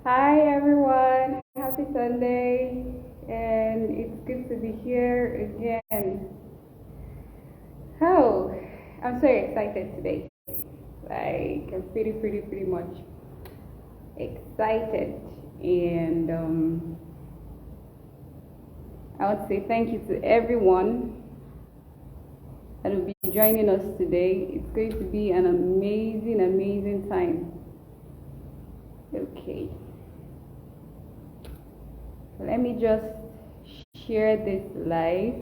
Hi everyone, happy Sunday, and it's good to be here again. Oh, I'm so excited today. I'm pretty much excited, and I want to say thank you to everyone that will be joining us today. It's going to be an amazing time. Okay. Let me just share this live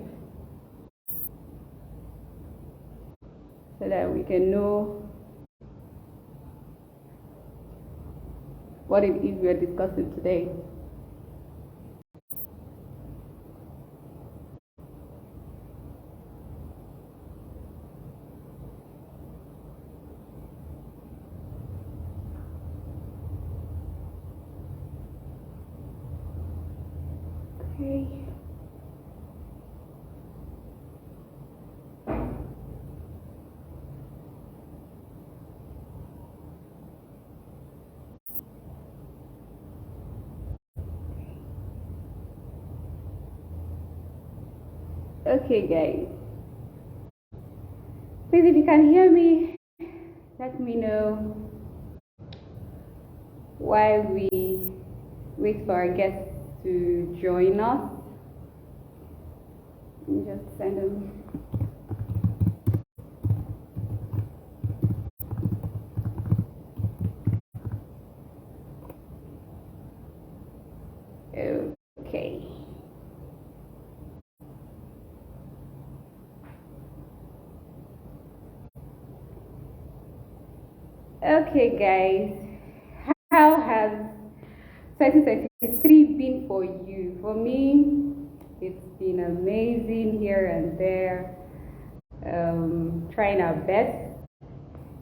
so that we can know what it is we are discussing today. Okay. Okay, guys. Please, if you can hear me, let me know while we wait for our guests to join us. Let me just send them. Okay. Okay, guys. How has 2023 been for you? For me, it's been amazing here and there, trying our best.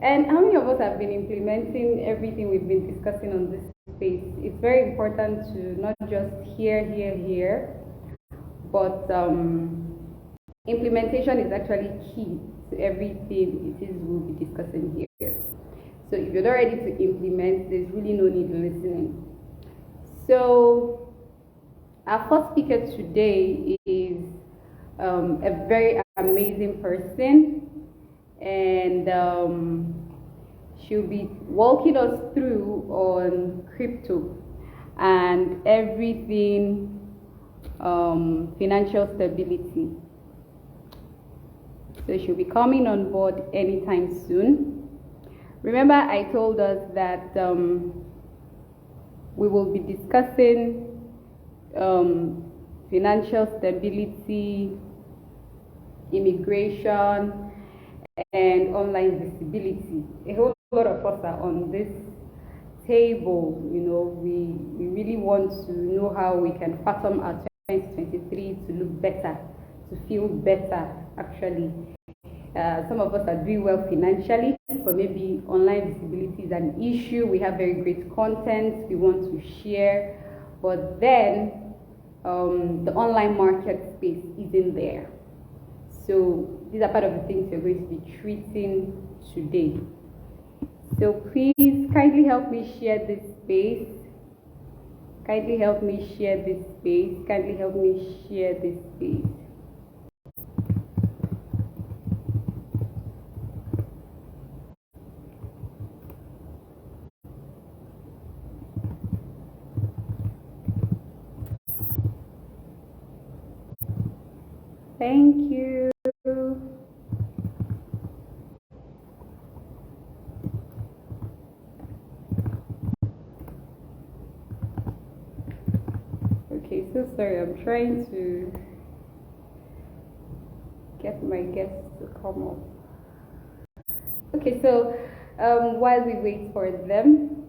And how many of us have been implementing everything we've been discussing on this space? It's very important to not just hear, but implementation is actually key to everything it is we'll be discussing here. So if you're not ready to implement, there's really no need listening. So our first speaker today is a very amazing person, and she'll be walking us through on crypto and everything financial stability. So she'll be coming on board anytime soon. Remember, I told us that we will be discussing financial stability, immigration, and online visibility. A whole lot of us are on this table. We really want to know how we can fathom our 2023 to look better, to feel better, actually. Some of us are doing well financially, but maybe online visibility is an issue. We have very great content we want to share, but then the online market space isn't there. So these are part of the things we're going to be treating today. So please kindly help me share this space. Kindly help me share this space. Kindly help me share this space. Thank you. Okay, so sorry, I'm trying to get my guests to come up. Okay, so while we wait for them,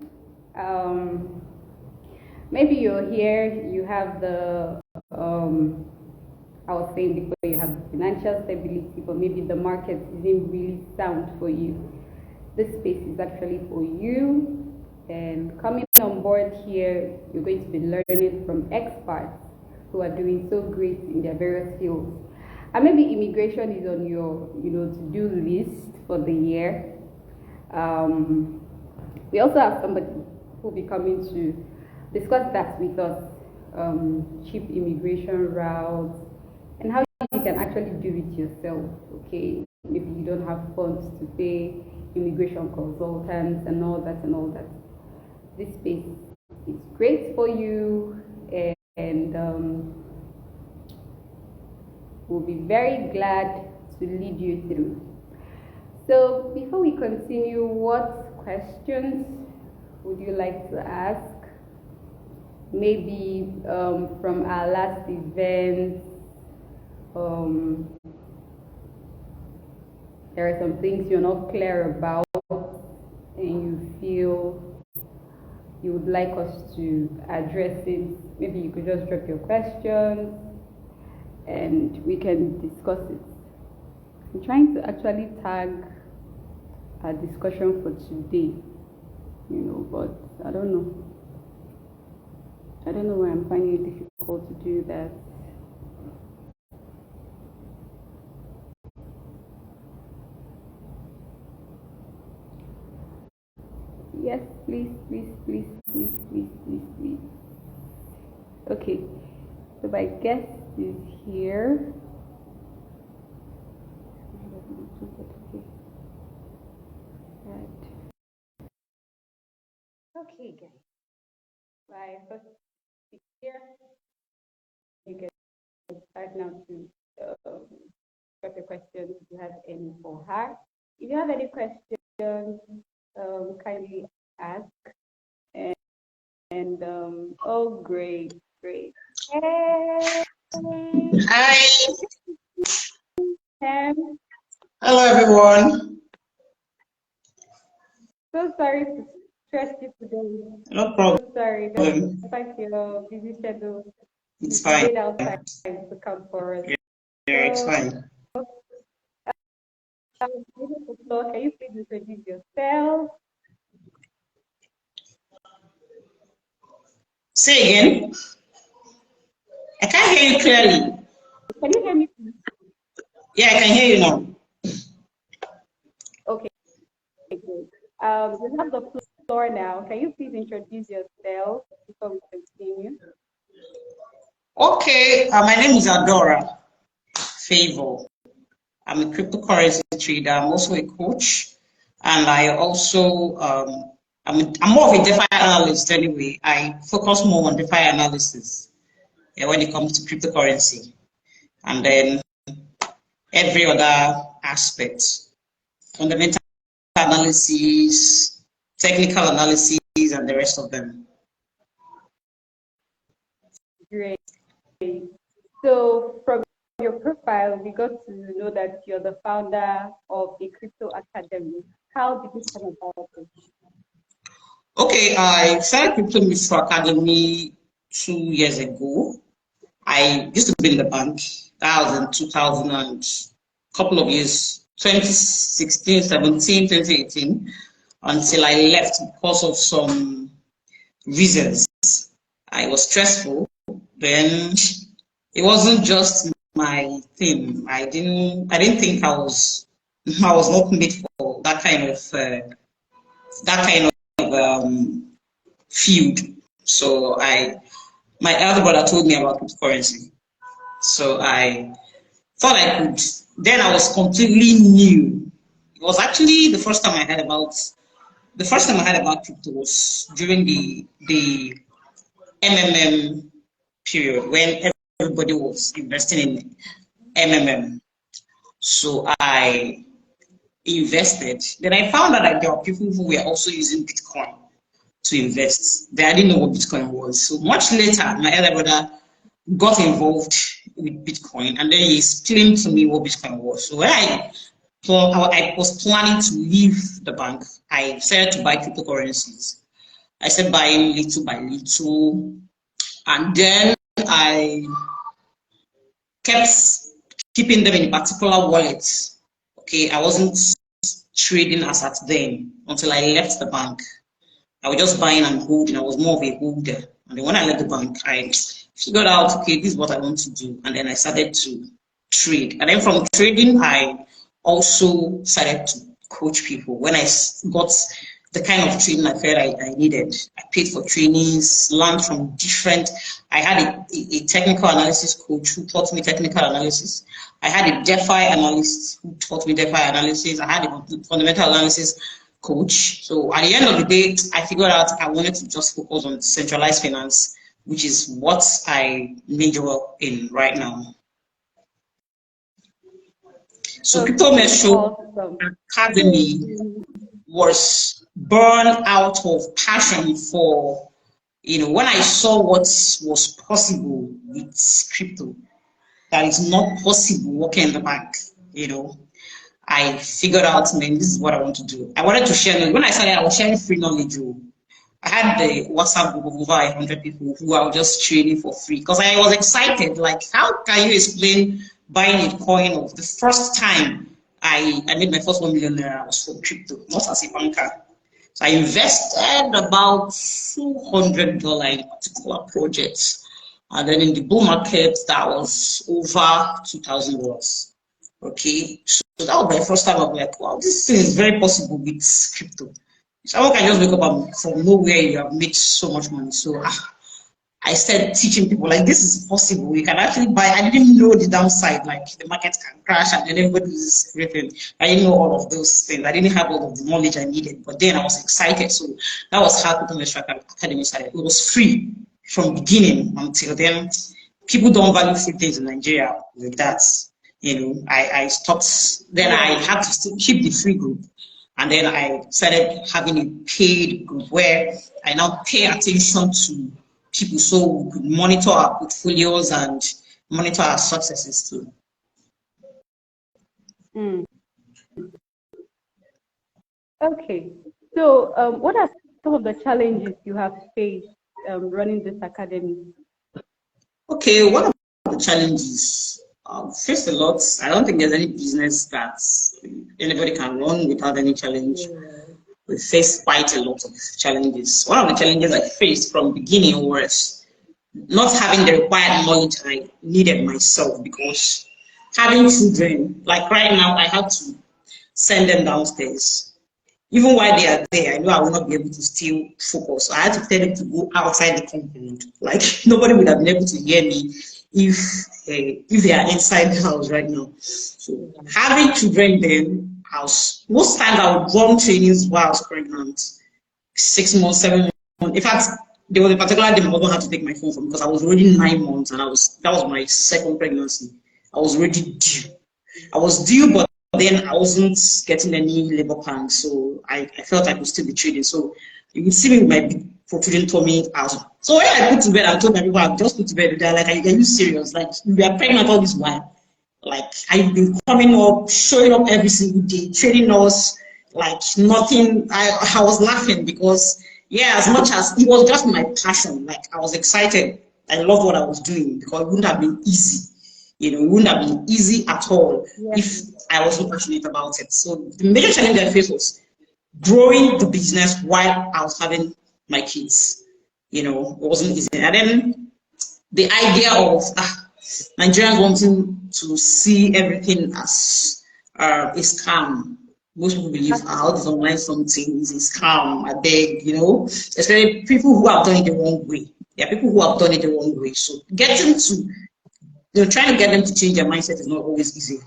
maybe you're here, you have the I was saying before, you have financial stability, but maybe the market isn't really sound for you. This space is actually for you, and coming on board here, you're going to be learning from experts who are doing so great in their various fields. And maybe immigration is on your to-do list for the year. We also have somebody who will be coming to discuss that with us, cheap immigration routes, and how you can actually do it yourself. Okay, maybe you don't have funds to pay immigration consultants and all that and all that. This space is great for you, and we'll be very glad to lead you through. So before we continue, what questions would you like to ask? Maybe from our last event, there are some things you're not clear about and you feel you would like us to address it. Maybe you could just drop your questions and we can discuss it. I'm trying to actually tag a discussion for today, but I don't know. I don't know why I'm finding it difficult to do that. Yes, please. Okay, so my guest is here. Okay, guys. My first speaker, you can start now to drop a question if you have any for her. If you have any questions, kindly ask. And oh, great. Hey. Hi. Pam. Hello, everyone. So sorry to stress you today. No problem. So sorry. Despite your busy schedule, It's fine. Made out time to come for us. Yeah, it's fine. Can you please introduce yourself? Say again. I can't hear you clearly. Can you hear me? Yeah, I can hear you now. Okay, good. We have the floor now. Can you please introduce yourself before we continue? Okay, my name is Adora Favor. I'm a cryptocurrency trader. I'm also a coach, and I also I'm more of a DeFi analyst anyway. I focus more on DeFi analysis when it comes to cryptocurrency, and then every other aspect, fundamental analysis, technical analysis, and the rest of them. Great. So from your profile, we got to know that you're the founder of a crypto academy. How did this come about? Okay, I started Crypto Mistro Academy 2 years ago. I used to be in the bank. That was in 2000 and couple of years, 2016, 17, 2018, until I left because of some reasons. I was stressful. Then it wasn't just my thing. I didn't think I was not made for that kind of field. So my elder brother told me about cryptocurrency. So I thought I could. Then I was completely new. It was actually the first time I heard about crypto was during the MMM period when everybody was investing in MMM. So I invested. Then I found out that there were people who were also using Bitcoin to invest. I didn't know what Bitcoin was. So much later, my elder brother got involved with Bitcoin, and then he explained to me what Bitcoin was. So when I was planning to leave the bank, I decided to buy cryptocurrencies. I started buying little by little, and then I kept keeping them in particular wallets. Okay, I wasn't trading as at then until I left the bank. I was just buying and holding. I was more of a holder. And then when I left the bank, I figured out, okay, this is what I want to do. And then I started to trade. And then from trading, I also started to coach people. When I got the kind of training I felt I needed. I paid for trainings, learned from different. I had a technical analysis coach who taught me technical analysis. I had a DeFi analyst who taught me DeFi analysis. I had a fundamental analysis coach. So at the end of the day, I figured out I wanted to just focus on centralized finance, which is what I major in right now. So Crypto Metro Academy was born out of passion for, when I saw what was possible with crypto, that is not possible working in the bank, I figured out, man, this is what I want to do. I wanted to share. When I started, I was sharing free knowledge. I had the WhatsApp group of over 100 people who are just training for free because I was excited. Like, how can you explain buying a coin of the first time I made my first 1 million naira was from crypto, not as a banker. So I invested about $200 in particular projects. And then in the bull market, that was over $2,000. Okay, so that was my first time. I was like, wow, this thing is very possible with crypto. Someone can just wake up and from nowhere you have made so much money. So I started teaching people like this is possible. You can actually buy. I didn't know the downside, like the market can crash and then everybody is scraping. I didn't know all of those things. I didn't have all of the knowledge I needed. But then I was excited. So that was how Crypto Academy started. It was free from beginning until then. People don't value free things in Nigeria like that. I stopped. Then I had to still keep the free group. And then I started having a paid group where I now pay attention to people so we could monitor our portfolios and monitor our successes too. Okay, so what are some of the challenges you have faced running this academy? Okay, one of the challenges, faced a lot. I don't think there's any business that anybody can run without any challenge. We faced quite a lot of challenges. One of the challenges I faced from the beginning was not having the required knowledge I needed myself, because having children, like right now, I have to send them downstairs. Even while they are there, I know I will not be able to still focus. I had to tell them to go outside the compound. Like, nobody would have been able to hear me if they are inside the house right now. So having children then, most times I would run trainings while I was pregnant, 6 months, 7 months. In fact, there was a particular day my husband had to take my phone from because I was already 9 months and that was my second pregnancy. I was already due. I was due, but then I wasn't getting any labor pangs, so I felt I could still be trading. So you can see me with my big protruding tummy out. So when I put to bed, I told my people I've just put to bed. They're like, are you serious? Like, we are pregnant all this while. Like, I've been coming up, showing up every single day, trading us, like nothing. I was laughing because, yeah, as much as it was just my passion, like I was excited. I loved what I was doing because it wouldn't have been easy. It wouldn't have been easy at all if I wasn't passionate about it. So the major challenge I faced was growing the business while I was having my kids. It wasn't easy. And then the idea of Nigerians wanting to see everything as a scam. Most people believe all this online something is a scam. I beg, especially people who have done it the wrong way. There are people who have done it the wrong way. So getting to, trying to get them to change their mindset is not always easy.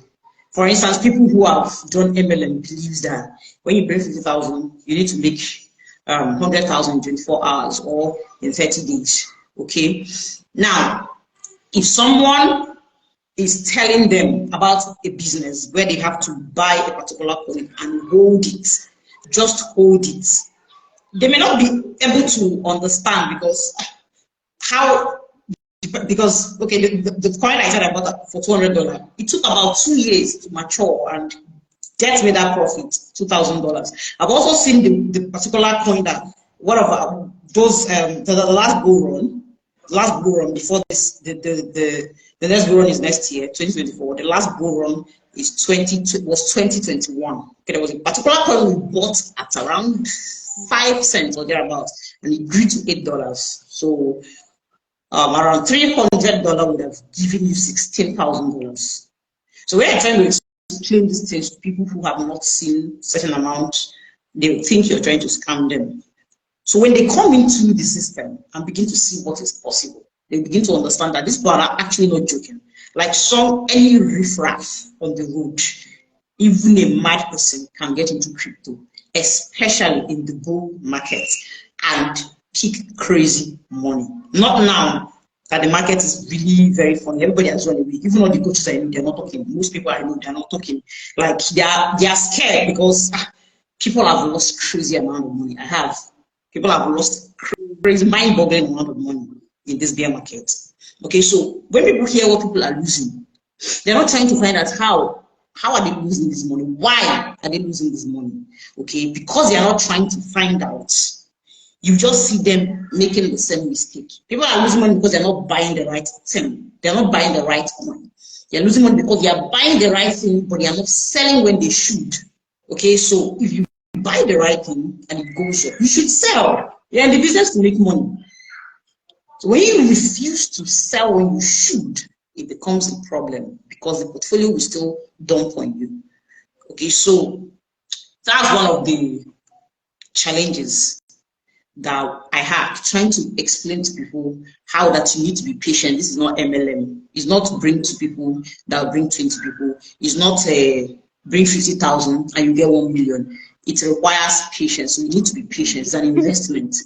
For instance, people who have done MLM believes that when you bring 50,000, you need to make 100,000 in 24 hours or in 30 days. Okay. Now, if someone is telling them about a business where they have to buy a particular coin and hold it, just hold it, they may not be able to understand because okay, the coin I said I bought for $200, it took about 2 years to mature and get me that profit, $2,000. I've also seen the particular coin that one of those the last bull run before this, the next bull run is next year, 2024. The last bull run is 2021. Okay, there was a particular coin we bought at around 5 cents or thereabouts, and it grew to $8. So around $300 would have given you $16,000. So we are trying to explain these things to people who have not seen certain amount They think you're trying to scam them. So when they come into the system and begin to see what is possible, they begin to understand that these people are actually not joking. Like any riffraff on the road, even a mad person can get into crypto, especially in the bull market, and pick crazy money. Not now that the market is really very funny. Everybody has run away. Even all the coaches I know, they're not talking. Most people I know, they're not talking. Like they are scared because people have lost crazy amount of money. People have lost crazy, mind-boggling amount of money in this bear market. Okay, so when people hear what people are losing, they're not trying to find out how are they losing this money? Why are they losing this money? Okay, because they are not trying to find out. You just see them making the same mistake. People are losing money because they're not buying the right thing. They're not buying the right coin. They're losing money because they are buying the right thing, but they are not selling when they should. Okay, so if you buy the right thing and it goes up, you should sell. You're in the business to make money. So when you refuse to sell when you should, it becomes a problem because the portfolio will still dump on you. Okay, so that's one of the challenges that I had, trying to explain to people how that you need to be patient. This is not MLM. It's not to bring 2 people that will bring 20 people. It's not bring 50,000 and you get 1 million. It requires patience. So you need to be patient. It's an investment.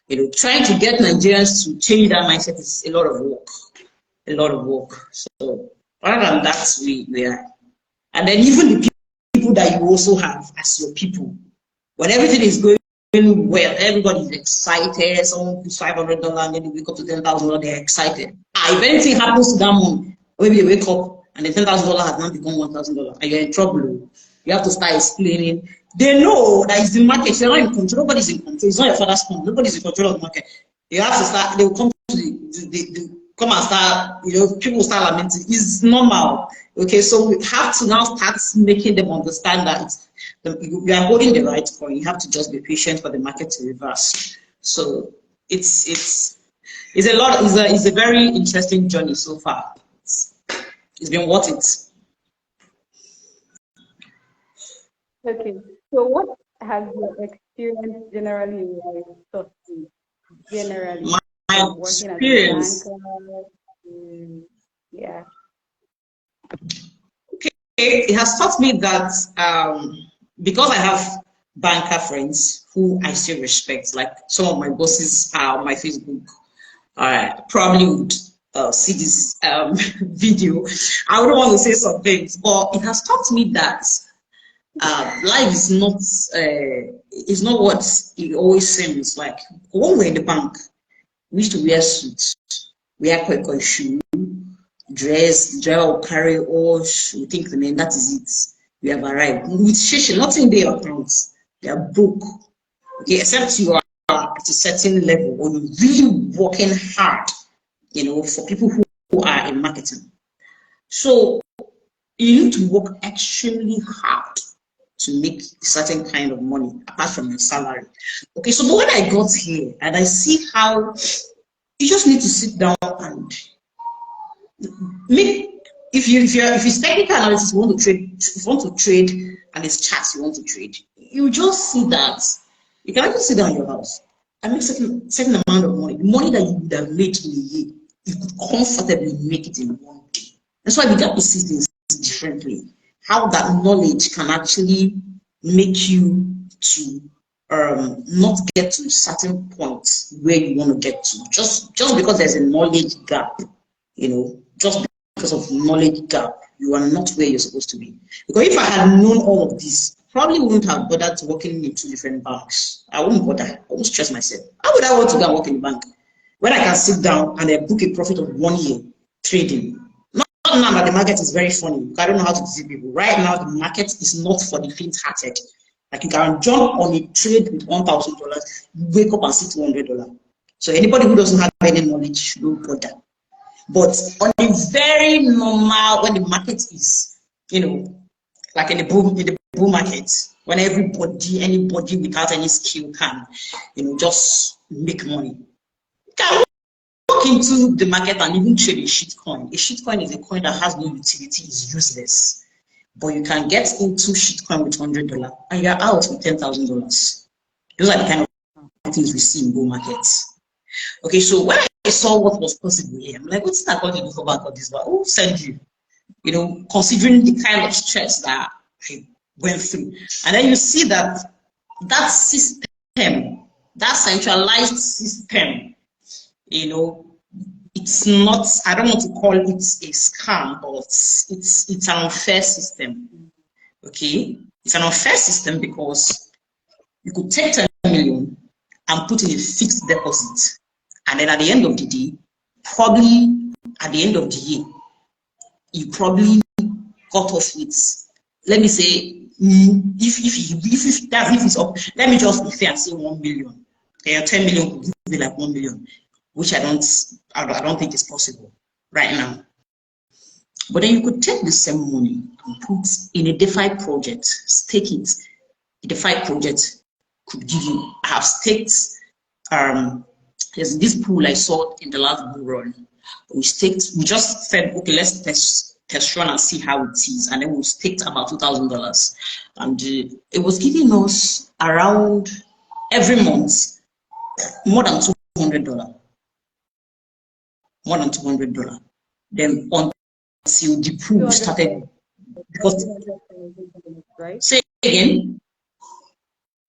You know, trying to get Nigerians to change that mindset is a lot of work. A lot of work. So other than that, we are. And then even the people that you also have as your people, when everything is going well, everybody is excited. Someone puts $500 and then they wake up to $10,000, they're excited. If anything happens to that money, maybe they wake up and the $10,000 has now become $1,000 and you're in trouble. You have to start explaining. They know that it's the market. You're not in control. Nobody's in control. It's not your father's phone. Nobody's in control of the market. You have to start. They will come to come and start. You know, people will start lamenting. It's normal. Okay, so we have to now start making them understand that you are holding the right coin. You have to just be patient for the market to reverse. So it's a lot. It's a very interesting journey so far. It's been worth it. Okay, so what has your experience generally like taught you? Generally, My working as a experience. banker, yeah. Okay, it has taught me that because I have banker friends who I still respect, like some of my bosses are on my Facebook, probably would see this video. I wouldn't want to say some things, but it has taught me that life is not what it always seems like. When we're in the bank, we used to wear suits, wear quite shoe, dress, driver will carry all, we think the name, that is it. We have arrived. With shishi, nothing there accounts. They are broke. Okay, except you are at a certain level or you're really working hard, you know, for people who are in marketing. So you need to work extremely hard to make a certain kind of money apart from your salary. Okay, so when I got here and I see how you just need to sit down and make, if it's technical analysis, you want to trade, if you want to trade and it's charts you want to trade, you just see that you can actually sit down in your house and make certain amount of money. The money that you would have made in a year, you could comfortably make it in 1 day. That's why we got to see things differently. How that knowledge can actually make you to not get to certain points where you want to get to. Just because there's a knowledge gap, you know, just because of knowledge gap, you are not where you're supposed to be. Because if I had known all of this, probably wouldn't have bothered working in 2 different banks. I wouldn't bother. I wouldn't stress myself. How would I want to go and work in a bank when I can sit down and book a profit of 1 year trading? Not now that the market is very funny. I don't know how to deceive people. Right now, the market is not for the faint-hearted. Like you can jump on a trade with $1,000, wake up and see $200. So anybody who doesn't have any knowledge shouldn't bother. But on a very normal, when the market is, you know, like in the bull market, when anybody without any skill can, you know, just make money. You can walk into the market and even trade a shitcoin. A shitcoin is a coin that has no utility, is useless. but you can get into shitcoin with $100 and you're out with $10,000. Those are the kind of things we see in bull markets. Okay, so when I saw what was possible here, I'm like, what's that going to do for bank of this? But who sent you? You know, considering the kind of stress that I went through. And then you see that that system, that centralized system, you know, it's not, I don't want to call it a scam, but it's an unfair system. Okay? It's an unfair system because you could take 10 million and put in a fixed deposit. And then at the end of the day, probably at the end of the year, you probably got off with, let me say, if it's up, let me just be fair and say 1 million. Okay, 10 million could give me like 1 million, which I don't think is possible right now. But then you could take the same money and put in a DeFi project, stake it. A DeFi project could give you, I have staked, there's this pool I saw in the last bull run. We just said, okay, let's test run and see how it is. And then we staked about $2,000. And it was giving us around every month more than $200. More than $200. Then until the pool started, because right? say again,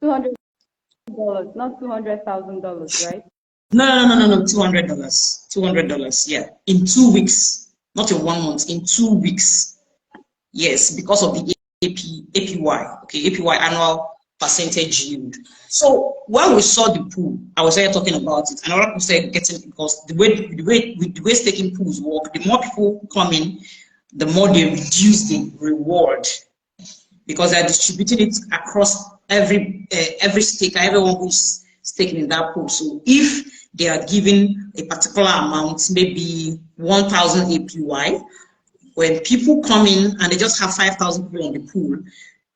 $200, not $200,000, right? No, $200. $200, yeah. In 2 weeks, not in 1 month, in 2 weeks. Yes, because of the APY, okay, APY, annual percentage yield. So when we saw the pool, I was here talking about it, and other people said getting, because the way staking pools work, the more people come in, the more they reduce the reward, because they're distributing it across every staker, everyone who's staking in that pool. So if they are given a particular amount, maybe 1,000 APY, when people come in and they just have 5,000 people on the pool,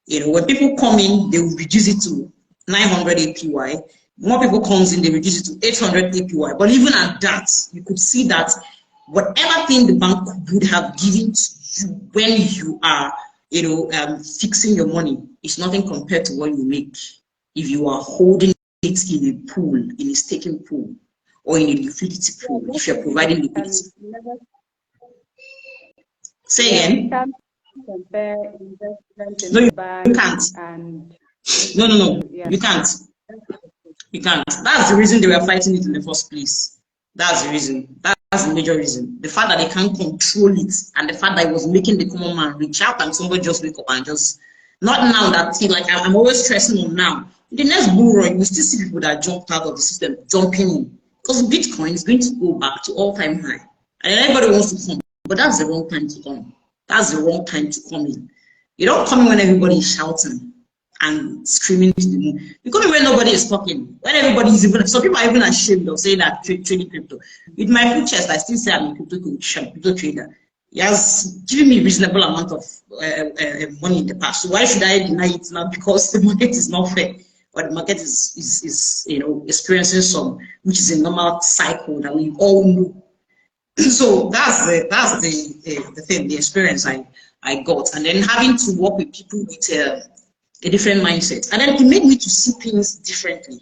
you know, when people come in, they will reduce it to 900 APY. More people comes in, they reduce it to 800 APY. But even at that, you could see that whatever thing the bank would have given to you when you are, you know, fixing your money is nothing compared to what you make if you are holding it in a pool, in a staking pool, or in a liquidity pool, if you're providing liquidity. Say again. You can't compare investment in No, the you bank can't. and No, yeah. you can't. You can't. That's the reason they were fighting it in the first place. That's the reason. That's the major reason. The fact that they can't control it, and the fact that it was making the common man reach out and somebody just wake up and just, not now that thing, like I'm always stressing on now. In the next bull run, you still see people that jumped out of the system, jumping in. Because Bitcoin is going to go back to all-time high. And everybody wants to come. But that's the wrong time to come. That's the wrong time to come in. You don't come in when everybody is shouting and screaming to the moon. You come in when nobody is talking. When everybody is even, some people are even ashamed of saying that trading crypto. With my full chest, I still say I'm a crypto trader. He has given me a reasonable amount of money in the past. So why should I deny it now? Because the market is not fair. But the market is you know, experiencing some, which is a normal cycle that we all know. So that's the thing, the experience I got, and then having to work with people with a different mindset, and then it made me to see things differently.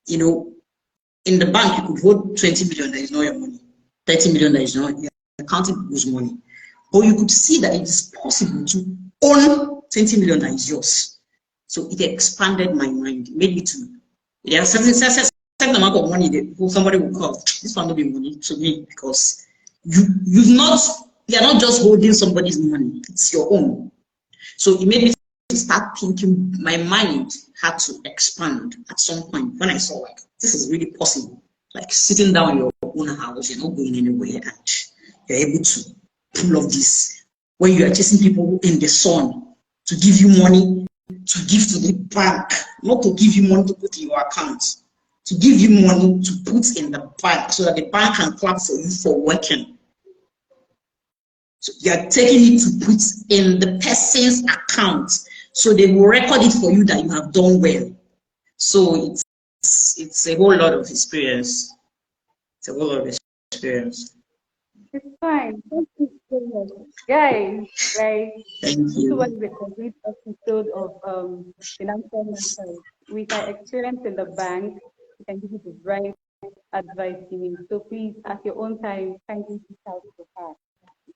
You know, in the bank you could hold 20 million, that is not your money. 30 million, that is not your accounting people's money, but you could see that it is possible to own 20 million that is yours. So it expanded my mind, it made me to, there are certain amount of money that somebody will call, this one will be money to me, because you're not just holding somebody's money, it's your own. So it made me to start thinking, my mind had to expand at some point when I saw like, this is really possible. Like sitting down in your own house, you're not going anywhere, and you're able to pull off this. When you are chasing people in the sun to give you money, to give to the bank, not to give you money to put in your account, to give you money to put in the bank so that the bank can clap for you for working. So you are taking it to put in the person's account, so they will record it for you that you have done well. So it's a whole lot of experience. It's a whole lot of experience. It's fine. Thank you so much. Guys, like, Thank this was you. the complete episode of financial matters. With our experience in the bank, we can give you the right advice you need. So please, at your own time, kindly reach out to her,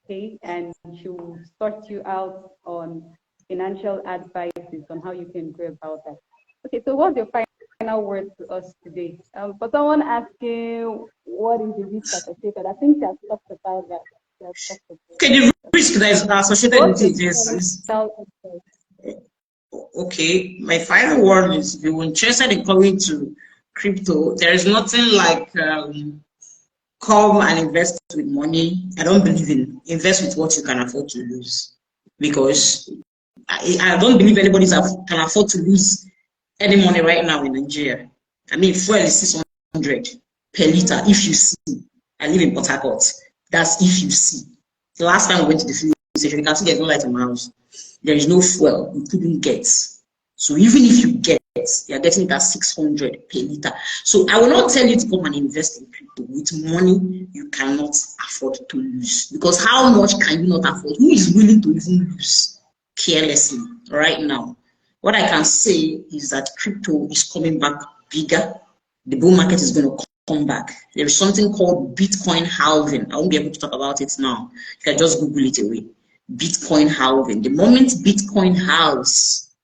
okay? And she will sort you out on financial advices on how you can go about that. Okay, so what's your final word to us today? For someone asking what is the risk associated, I think she has talked about that. She has talked about Okay, the that. risk that is So associated what's with your it is final advice? okay. My final word is if you're interested in coming to crypto, there is nothing like come and invest with money. I don't believe in invest with what you can afford to lose because I don't believe anybody can afford to lose any money right now in Nigeria. I mean, fuel is 600 per liter if you see. I live in Port Harcourt. That's if you see. The last time we went to the fuel station, you can see there's no light in my house. There is no fuel. We couldn't get. So even if you get, you're getting it at 600 per liter. So I will not tell you to come and invest in crypto with money you cannot afford to lose. Because how much can you not afford? Who is willing to even lose carelessly right now? What I can say is that crypto is coming back bigger. The bull market is going to come back. There is something called Bitcoin halving. I won't be able to talk about it now. You can just Google it away. Bitcoin halving. The moment Bitcoin halves,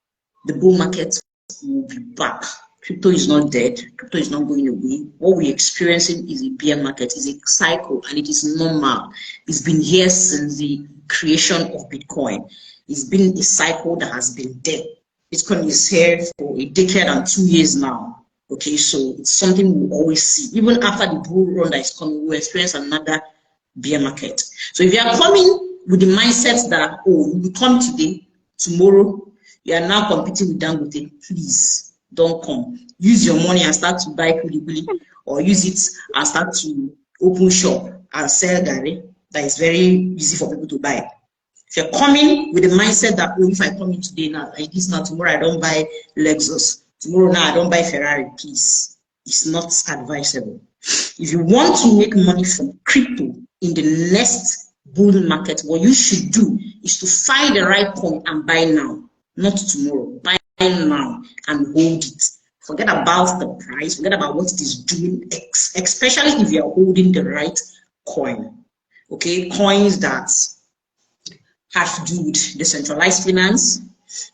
the bull market will be back. Crypto is not dead. Crypto is not going away. What we're experiencing is a bear market, is a cycle, and it is normal. It's been here since the creation of Bitcoin. It's been a cycle that has been there. Bitcoin is here for a decade and 2 years now. Okay, so it's something we always see. Even after the bull run that is coming, we'll experience another bear market. So if you are coming with the mindset that, oh, we come today, tomorrow, you are now competing with Dangote, please don't come. Use your money and start to buy kuli or use it and start to open shop and sell gari. That is very easy for people to buy. If you're coming with the mindset that, oh, if I come in today now, like this now, tomorrow I don't buy Lexus, tomorrow now I don't buy Ferrari, please. It's not advisable. If you want to make money from crypto in the next bull market, what you should do is to find the right coin and buy now, not tomorrow. Buy now and hold it. Forget about the price, forget about what it is doing, especially if you are holding the right coin. Okay, coins that has to do with decentralized finance,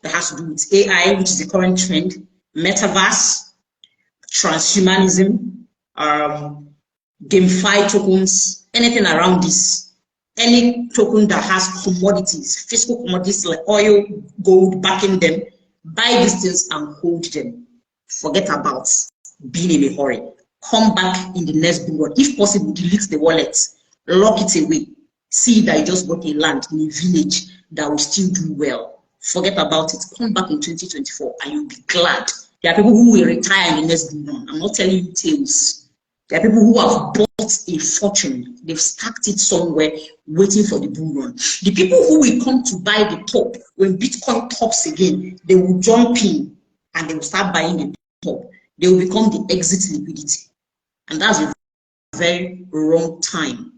that has to do with AI, which is the current trend, metaverse, transhumanism, GameFi tokens, anything around this, any token that has commodities, physical commodities like oil, gold backing them, buy these things and hold them. Forget about being in a hurry. Come back in the next bull run. If possible, delete the wallet, lock it away. See that you just got a land in a village that will still do well. Forget about it. Come back in 2024 and you'll be glad. There are people who will retire in the next bull run. I'm not telling you tales. There are people who have bought a fortune. They've stacked it somewhere waiting for the bull run. The people who will come to buy the top, when Bitcoin tops again, they will jump in and they will start buying the top. They will become the exit liquidity. And that's a very wrong time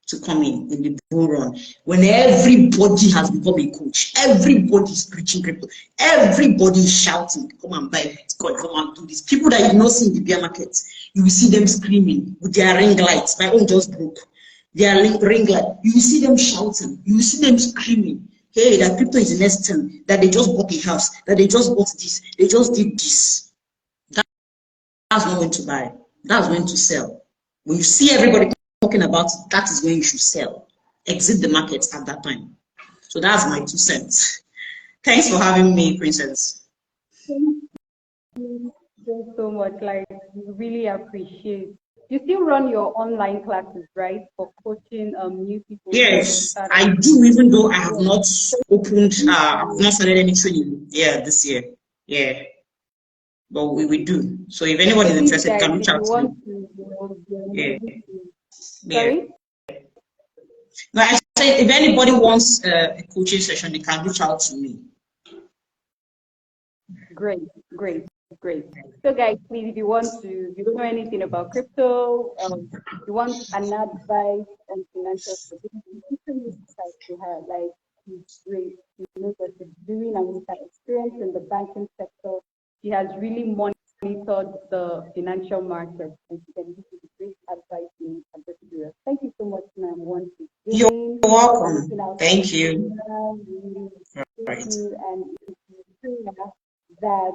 to come in the bull run when everybody has become a coach, everybody is preaching crypto, everybody is shouting, come and buy Bitcoin, come and do this. People that you've not seen in the bear market, you will see them screaming with their ring lights. My own just broke. Their ring light, you will see them shouting, you will see them screaming, hey, that crypto is the next thing, that they just bought a house, that they just bought this, they just did this. That's not when to buy, that's when to sell. When you see everybody talking about it, that is when you should sell. Exit the market at that time. So that's my 2 cents. Thanks for having me, Princess. Thank you so much. Like, we really appreciate. You still run your online classes, right, for coaching new people who want to Yes, start I up? do, even though I have not So opened, please, I've not started any training, this year. Yeah, but we do. So if anyone so is please, interested, guys, can reach if you out to me. want to, be Yeah, able to. yeah. Sorry. No, I said if anybody wants a coaching session, they can reach out to me. Great, great, great. So, guys, please, if you want to, if you don't know anything about crypto, you want an advice on financial stability. Different insights to her, like she's great. She knows what she's doing, and with her experience in the banking sector, she has really monitored the financial market, and she can give you great advice in this area. Thank you so much, ma'am, once You're again for welcome. looking out for Thank me. you. Really All thank right. you, and it's clear that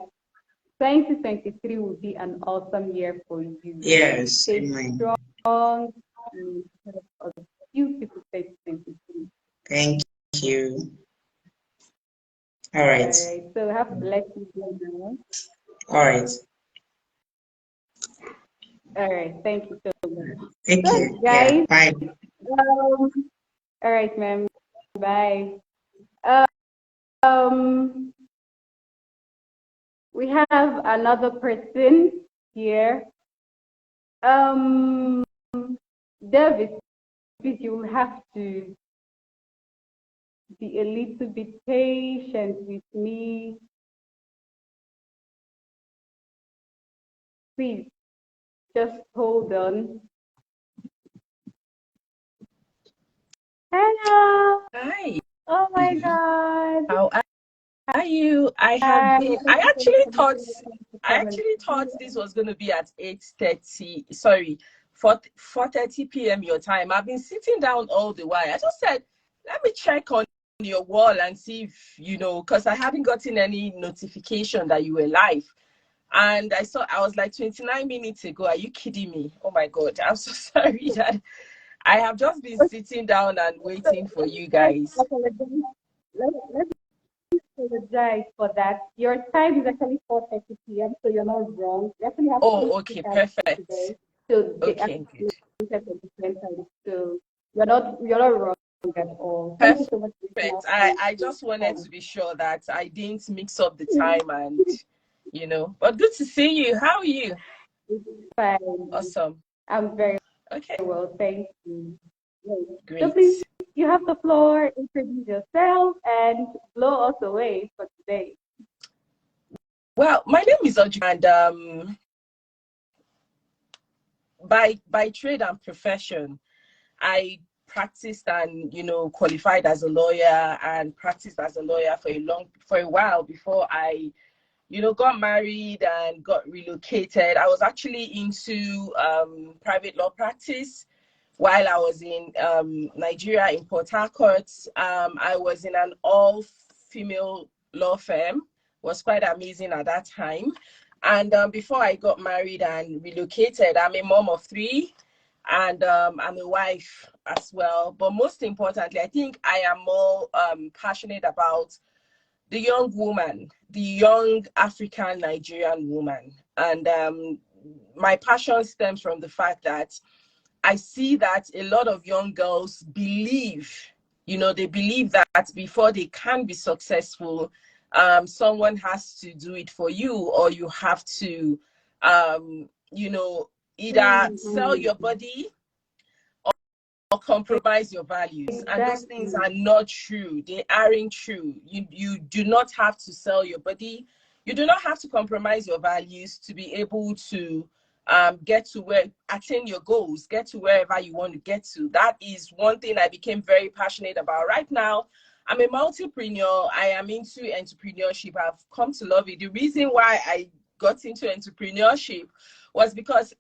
2023 will be an awesome year for you. Yes. Stay Amen. strong. Have a beautiful 2023. Thank you. All All right. right. So have a blessed evening now. All right. All right. Thank you so much. Take care. So, Yeah. guys, Bye. all right, ma'am. Bye. Um, we have another person here. Um, David, please, you will have to be a little bit patient with me. Please, just hold on. Hello. Hi. Oh my God. How are you? Hi. I actually thought this was going to be at 8:30, sorry, 4:30 p.m. your time. I've been sitting down all the while. I just said, let me check on your wall and see if, because I haven't gotten any notification that you were live. And I was like 29 minutes ago. Are you kidding me? Oh my God. I'm so sorry that I have just been sitting down and waiting for you guys. Let's apologize for that. Your time is actually 4:30 p.m., so you're not wrong. You actually have eight Oh, okay, speakers perfect. today, so they Okay, actually good. at a different time. So you're not wrong at all. Thank you so much for reaching Perfect. out to me. I just wanted to be sure that I didn't mix up the time but good to see you. How are you? It's fine. Awesome. I'm very Okay, well, thank you. Right. So great. please, you have the floor. Introduce yourself and blow us away for today. Well, my name is Audrey, and by trade and profession, I practiced and qualified as a lawyer and practiced as a lawyer for a while before I got married and got relocated. I was actually into private law practice while I was in Nigeria in Port Harcourt. I was in an all-female law firm. It was quite amazing at that time. And before I got married and relocated, I'm a mom of three, and I'm a wife as well. But most importantly, I think I am more passionate about the young woman, the young African Nigerian woman. And my passion stems from the fact that I see that a lot of young girls believe, they believe that before they can be successful, someone has to do it for you, or you have to, either sell Mhm. your body or compromise your values. And those things Exactly. are not true. They aren't true. You do not have to sell your body. You do not have to compromise your values to be able to get to attain your goals, get to wherever you want to get to. That is one thing I became very passionate about. Right now, I'm a multipreneur. I am into entrepreneurship. I've come to love it. The reason why I got into entrepreneurship was because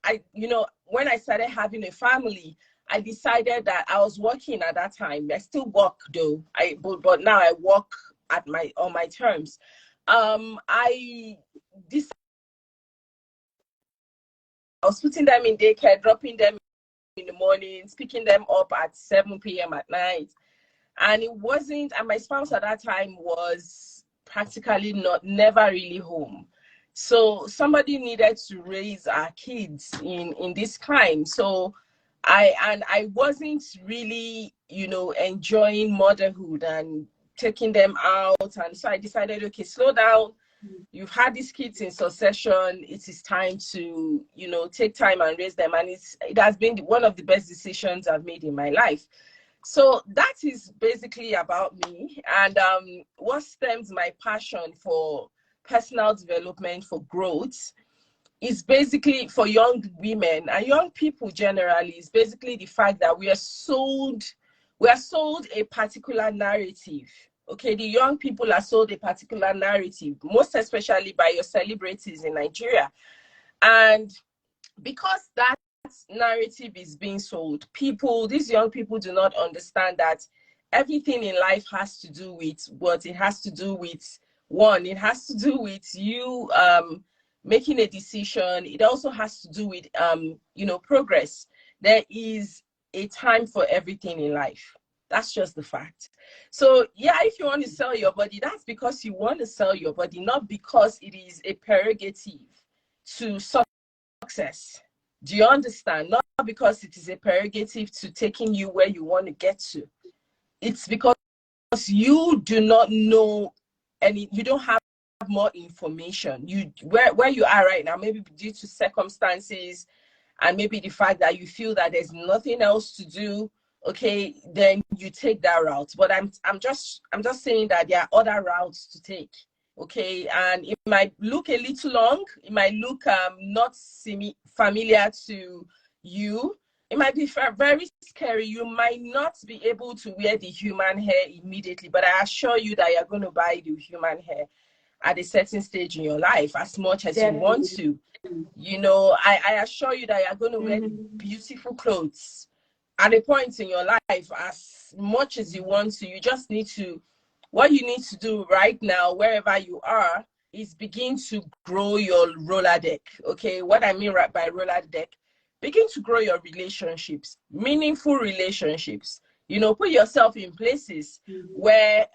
when I started having a family, I decided that I was working at that time. I still work though. But now I work on my terms. I decided I was putting them in daycare, dropping them in the morning, picking them up at 7 p.m. at night. And and my spouse at that time was practically never really home. So somebody needed to raise our kids in this time. So I wasn't really, enjoying motherhood and taking them out. And so I decided, okay, slow down. You've had these kids in succession. It is time to, take time and raise them. And it has been one of the best decisions I've made in my life. So that is basically about me, and what stems my passion for personal development, for growth, is basically for young women and young people generally, is basically the fact that we are sold a particular narrative. Okay, the young people are sold a particular narrative, most especially by your celebrities in Nigeria. And because that narrative is being sold, these young people do not understand that everything in life has to do with what it has to do with. One, it has to do with you making a decision. It also has to do with progress. There is a time for everything in life. That's just the fact. So yeah, if you want to sell your body, that's because you want to sell your body, not because it is a prerogative to success. Do you understand? Not because it is a prerogative to taking you where you want to get to. It's because you do not know any, you don't have more information. You where you are right now, maybe due to circumstances and maybe the fact that you feel that there's nothing else to do, okay, then you take that route. But I'm just saying that there are other routes to take. Okay, and it might look a little long, it might look not familiar to you, it might be very scary. You might not be able to wear the human hair immediately, but I assure you that you're going to buy the human hair at a certain stage in your life, as much as you want to. You know, I assure you that you're going to wear the beautiful clothes at a point in your life as much as you want to. You just need to, what you need to do right now, wherever you are, is begin to grow your roller deck. Okay, what I mean right by roller deck, begin to grow your relationships, meaningful relationships. You know, put yourself in places where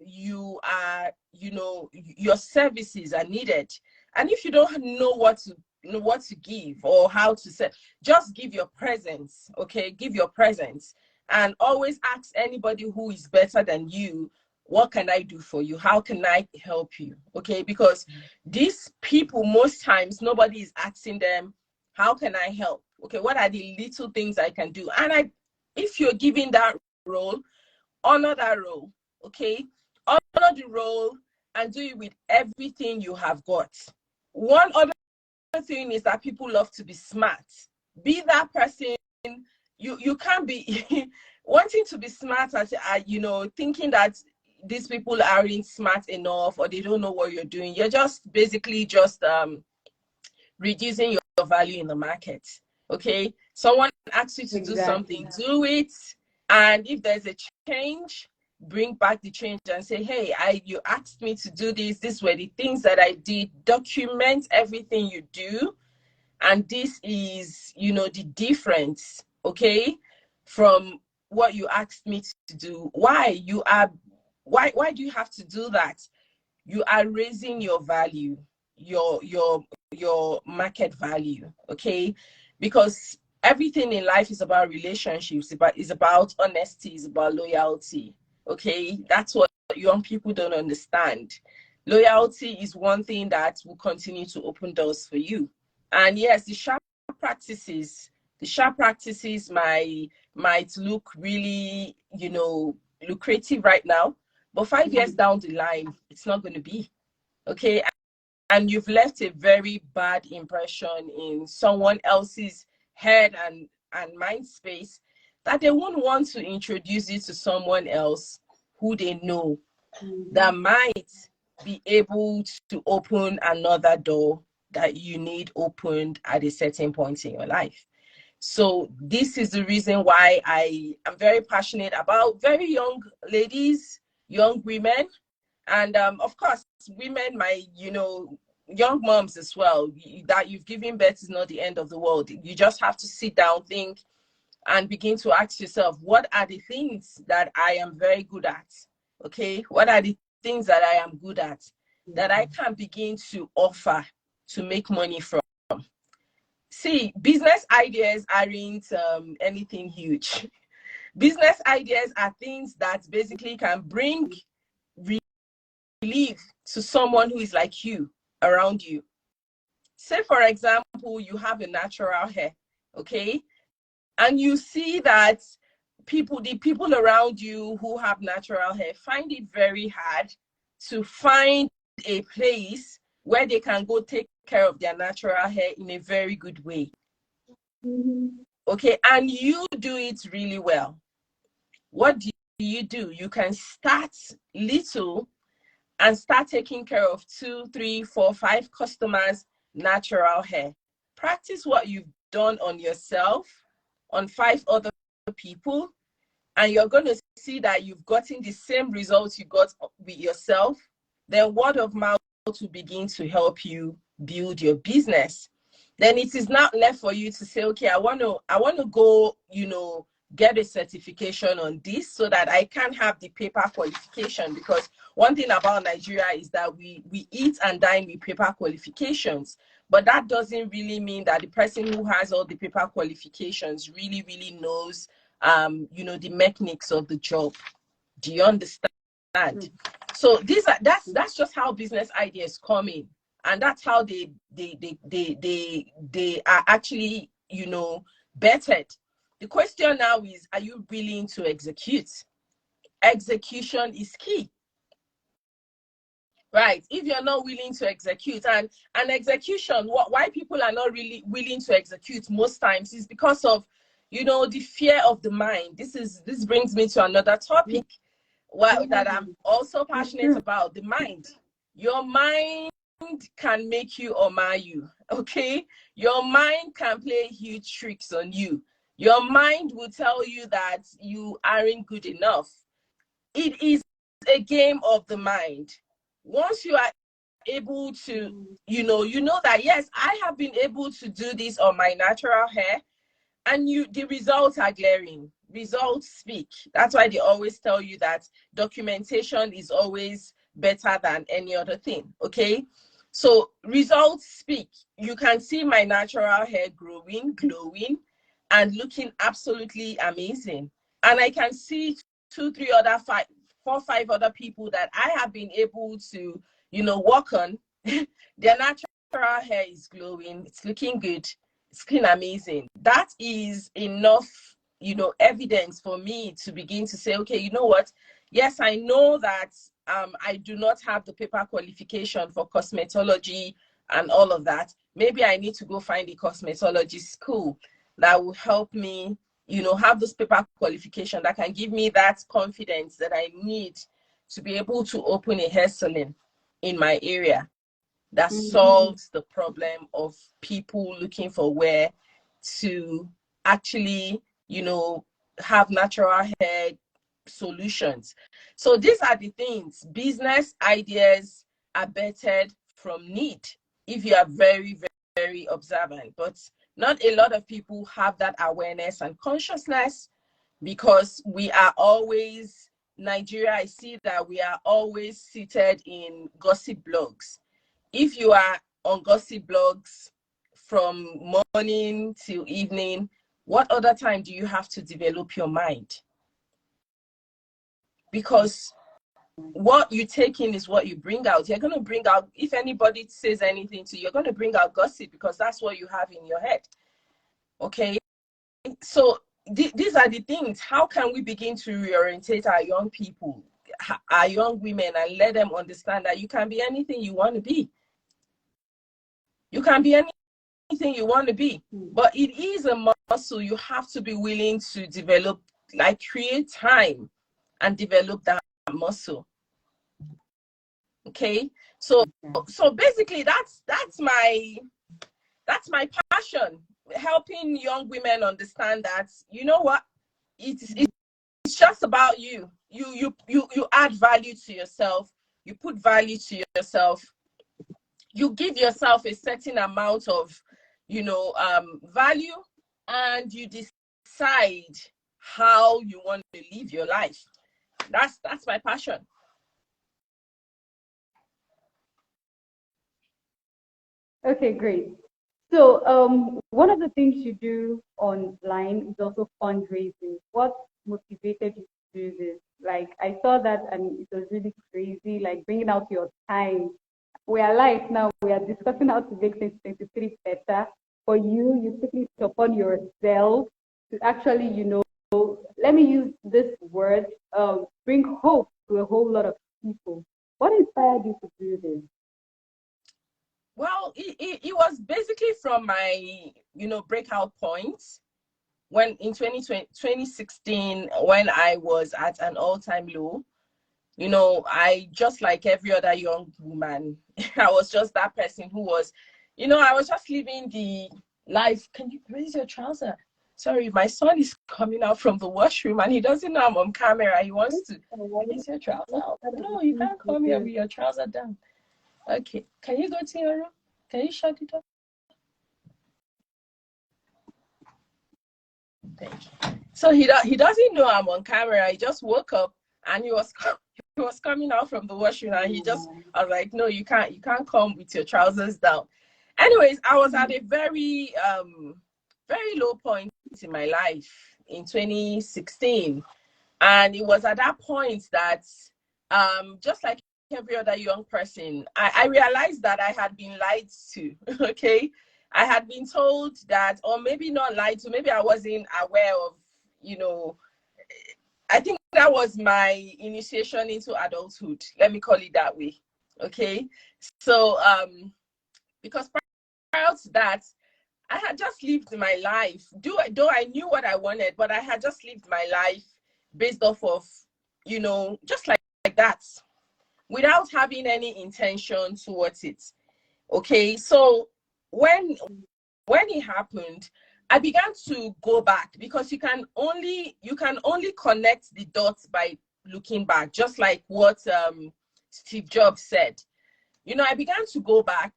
you are, you know, your services are needed. And if you don't know what to give or how to say, just give your presence. Okay, give your presence, and always ask anybody who is better than you, what can I do for you? How can I help you? Okay, because these people, most times, nobody is asking them, how can I help? Okay, what are the little things I can do? And if you're giving that role, honor that role. Okay, honor the role and do it with everything you have got. One other thing is that people love to be smart. Be that person. You can't be wanting to be smart as you know, thinking that these people aren't smart enough or they don't know what you're doing. You're just basically just reducing your value in the market. Okay, someone asks you to do something, do it, and if there's a change, bring back the change and say, hey, you asked me to do this, these were the things that I did. Document everything you do, and this is, you know, the difference, okay, from what you asked me to do. Why do you have to do that? You are raising your value, your market value, okay? Because everything in life is about relationships, it's about honesty, it's about loyalty, okay? That's what young people don't understand. Loyalty is one thing that will continue to open doors for you. And yes, the sharp practices might look really, you know, lucrative right now, but 5 years down the line, it's not going to be, okay? And you've left a very bad impression in someone else's head and mind space, that they won't want to introduce you to someone else who they know that might be able to open another door that you need opened at a certain point in your life. So this is the reason why I am very passionate about very young ladies, young women, and of course, women, you know, young moms as well. That you've given birth is not the end of the world. You just have to sit down, think, and begin to ask yourself, what are the things that I am very good at? Okay, what are the things that I am good at that I can begin to offer to make money from? See, business ideas aren't anything huge. Business ideas are things that basically can bring relief to someone who is like you, around you. Say, for example, you have a natural hair, okay? And you see that the people around you who have natural hair find it very hard to find a place where they can go take care of their natural hair in a very good way. Okay, and you do it really well. What do? You can start little and start taking care of 2, 3, 4, 5 customers' natural hair. Practice what you've done on yourself, on 5 other people, and you're going to see that you've gotten the same results you got with yourself. Then word of mouth will begin to help you build your business. Then it is not left for you to say, okay, I want to go, get a certification on this so that I can have the paper qualification. Because one thing about Nigeria is that we eat and dine with paper qualifications. But that doesn't really mean that the person who has all the paper qualifications really knows, the mechanics of the job. Do you understand? So that's just how business ideas come in. And that's how they are actually, bettered. The question now is, are you willing to execute? Execution is key. Right? If you're not willing to execute, and execution, why people are not really willing to execute most times is because of, the fear of the mind. This brings me to another topic that I'm also passionate about, the mind. Your mind can make you or mar you, okay? Your mind can play huge tricks on you. Your mind will tell you that you aren't good enough. It is a game of the mind. Once you are able to, you know that, yes, I have been able to do this on my natural hair, and the results are glaring. Results speak. That's why they always tell you that documentation is always better than any other thing, okay? So results speak. You can see my natural hair growing, glowing, and looking absolutely amazing. And I can see 2, 3 other 4, 5 other people that I have been able to, work on. Their natural hair is glowing. It's looking good. It's looking amazing. That is enough, evidence for me to begin to say, okay, you know what? Yes, I know that I do not have the paper qualification for cosmetology and all of that. Maybe I need to go find a cosmetology school that will help me, have this paper qualification that can give me that confidence that I need to be able to open a hair salon in my area that solves the problem of people looking for where to actually, have natural hair solutions. So these are the things. Business ideas are bettered from need if you are very, very observant. But not a lot of people have that awareness and consciousness, because we are always, Nigeria, I see that we are always seated in gossip blogs. If you are on gossip blogs from morning till evening, what other time do you have to develop your mind? Because what you take in is what you bring out. You're going to bring out, if anybody says anything to you, you're going to bring out gossip, because that's what you have in your head. Okay? So these are the things. How can we begin to reorientate our young people, our young women, and let them understand that you can be anything you want to be? You can be anything you want to be, but it is a muscle you have to be willing to develop, like create time and develop that muscle. Okay, so basically that's my passion, helping young women understand that, you know what, it's just about you. You add value to yourself, you put value to yourself, you give yourself a certain amount of value, and you decide how you want to live your life. That's my passion. Okay, great. So one of the things you do online is also fundraising. What motivated you to do this? Like, I saw that and it was really crazy, like bringing out your time. We are live now, we are discussing how to make 2023 better. For you, you took it upon yourself to actually, let me use this word, bring hope to a whole lot of people. What inspired you to do this? Well, it was basically from my, breakout point when in 2016, when I was at an all-time low. I just like every other young woman, I was just that person who was, I was just living the life. Can you raise your trouser? Sorry, my son is coming out from the washroom and he doesn't know I'm on camera. He wants to raise your trouser up. No, you can't come here with your trouser down. Okay, can you go to your room? Can you shut it up? Thank you. So he doesn't know I'm on camera. He just woke up and he was coming out from the washroom and I was like, no, you can't come with your trousers down. Anyways, I was at a very very low point in my life in 2016, and it was at that point that just like every other young person, I realized that I had been lied to. Okay, I had been told that, or maybe not lied to, maybe I wasn't aware of, I think that was my initiation into adulthood. Let me call it that way. Okay. So, because prior to that, I had just lived my life. Though I knew what I wanted, but I had just lived my life based off of, just like that, without having any intention towards it. Okay. So when it happened, I began to go back, because you can only connect the dots by looking back, just like what Steve Jobs said. I began to go back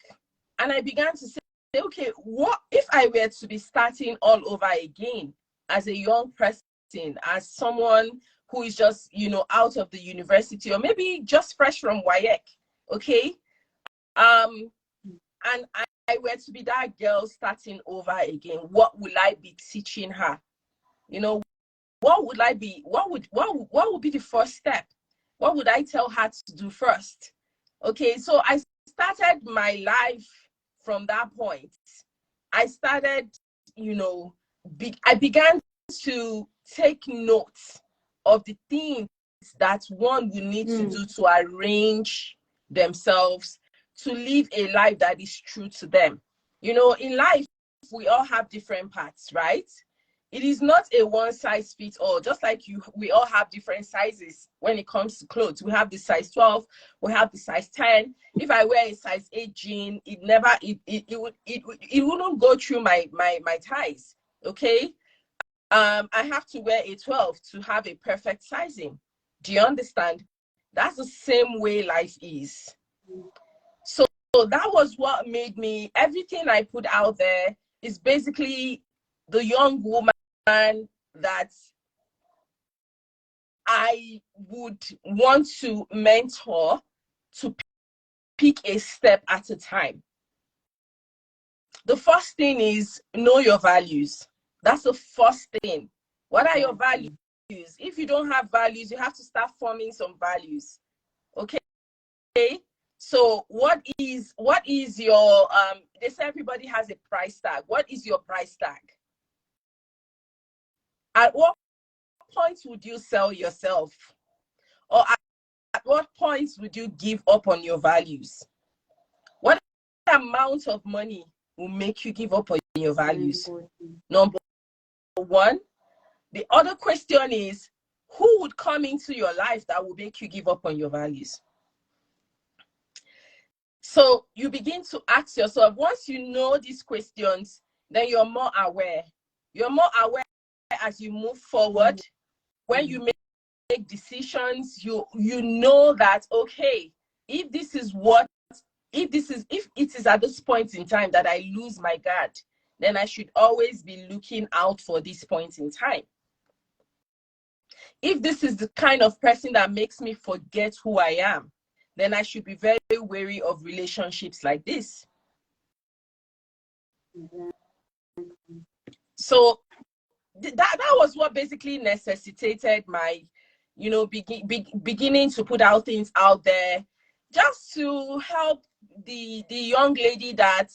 and I began to say, okay, what if I were to be starting all over again as a young person, as someone who is just, out of the university, or maybe just fresh from WAEC, okay? And I were to be that girl starting over again, what will I be teaching her? What would I be? What would be the first step? What would I tell her to do first? Okay, so I started my life from that point. I started, I began to take notes of the things that one will need to do to arrange themselves to live a life that is true to them. In life, we all have different paths, right? It is not a one size fits all. Just like we all have different sizes when it comes to clothes. We have the size 12, we have the size 10. If I wear a size 8 jean, it wouldn't go through my thighs. Okay. I have to wear a 12 to have a perfect sizing. Do you understand? That's the same way life is. So that was what made me, everything I put out there is basically the young woman that I would want to mentor to pick a step at a time. The first thing is know your values. That's the first thing. What are your values? If you don't have values, you have to start forming some values. Okay? So what is your they say everybody has a price tag. What is your price tag? At what point would you sell yourself? Or at what point would you give up on your values? What amount of money will make you give up on your values? Number one. The other question is, who would come into your life that will make you give up on your values? So you begin to ask yourself, once you know these questions, then you're more aware. You're more aware as you move forward. When you make decisions, you know that, okay, if it is at this point in time that I lose my guard, then I should always be looking out for this point in time. If this is the kind of person that makes me forget who I am, then I should be very wary of relationships like this. So that was what basically necessitated my, beginning to put out things out there, just to help the young lady that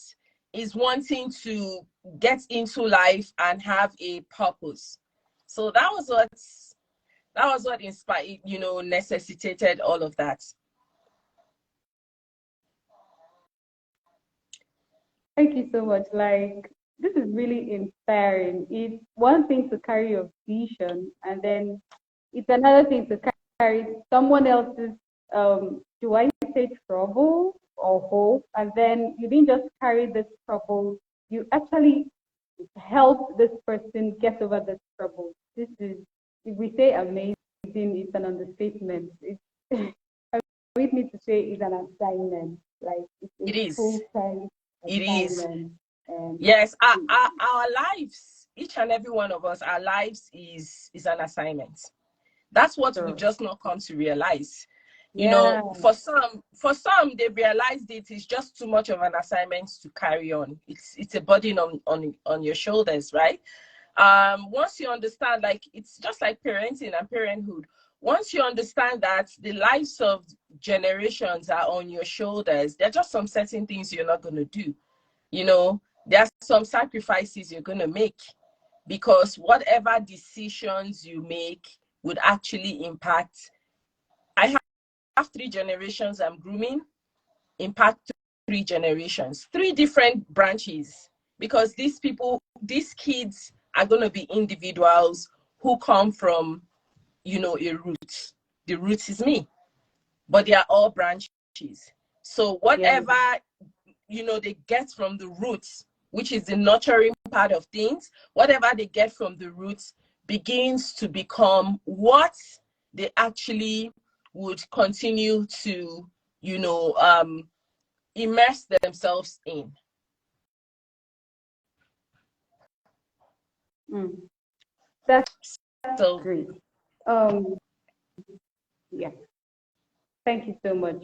is wanting to get into life and have a purpose. So that was what inspired, necessitated all of that. Thank you so much. Like, this is really inspiring. It's one thing to carry your vision, and then it's another thing to carry someone else's, do I say trouble or hope? And then you didn't just carry this trouble, you actually help this person get over this trouble. This is, if we say amazing, it's an understatement. It's, we need to say it's an assignment. Like, it's It a is. full-time It is. assignment. And Yes, our lives, each and every one of us, our lives is an assignment. That's what we've so, just not come to realize. You know, yeah, for some, they realized it's just too much of an assignment to carry on. It's a burden on your shoulders, right? Once you understand, like, it's just like parenting and parenthood. Once you understand that the lives of generations are on your shoulders, there are just some certain things you're not going to do. You know, there are some sacrifices you're going to make, because whatever decisions you make would actually impact. I have 3 generations I'm grooming, impact 3 generations, 3 different branches, because these kids are going to be individuals who come from, a root. The root is me, but they are all branches. So yeah. whatever, they get from the roots, which is the nurturing part of things, whatever they get from the roots begins to become what they actually would continue to, immerse themselves in. Mm. That's So, great. Um, yeah, thank you so much.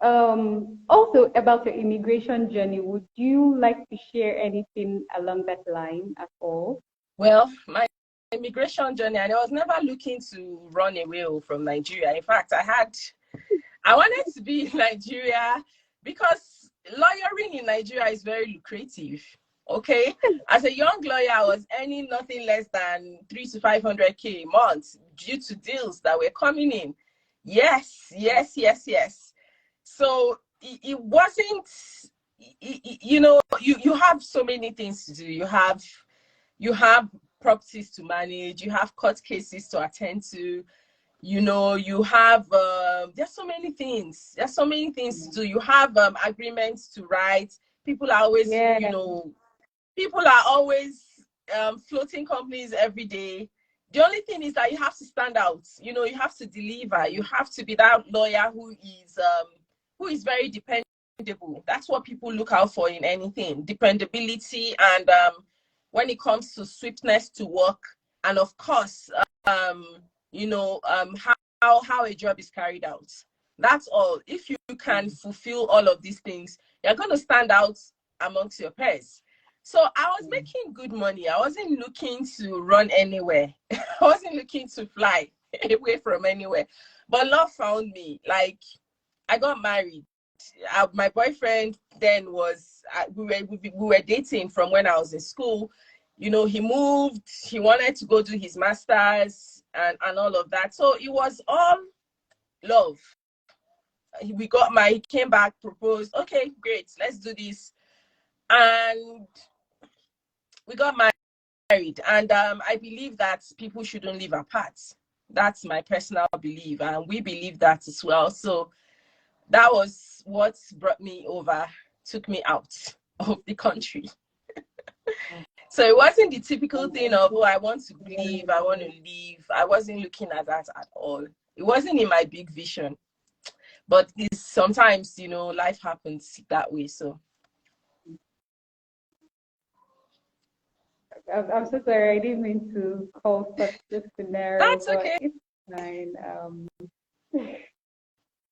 Also about your immigration journey, would you like to share anything along that line at all? well, my immigration journey, and I was never looking to run away from Nigeria. In fact, I wanted to be in Nigeria because lawyering in Nigeria is very lucrative. Okay, as a young lawyer, I was earning nothing less than 3 to 500K a month due to deals that were coming in. Yes, yes, yes, yes. So it wasn't. You have so many things to do. You have properties to manage. You have court cases to attend to. You have there's so many things. There's so many things to do. You have agreements to write. People are always, Yeah, people are always floating companies every day. The only thing is that you have to stand out. You have to deliver. You have to be that lawyer who is very dependable. That's what people look out for in anything: dependability, and when it comes to swiftness to work, and of course, how a job is carried out. That's all. If you can fulfill all of these things, you're going to stand out amongst your peers. So I was making good money. I wasn't looking to run anywhere. I wasn't looking to fly away from anywhere. But love found me. Like, I got married. My boyfriend then was, we were dating from when I was in school. He moved. He wanted to go do his master's and all of that. So it was all love. We got married. He came back, proposed. Okay, great. Let's do this. And we got married. And I believe that people shouldn't live apart. That's my personal belief, and we believe that as well. So that was what brought me over, took me out of the country. So it wasn't the typical thing of, oh, I want to leave, I want to leave. I wasn't looking at that at all. It wasn't in my big vision. But it's sometimes, life happens that way. So I'm so sorry. I didn't mean to call such a scenario, that's but okay. it's fine.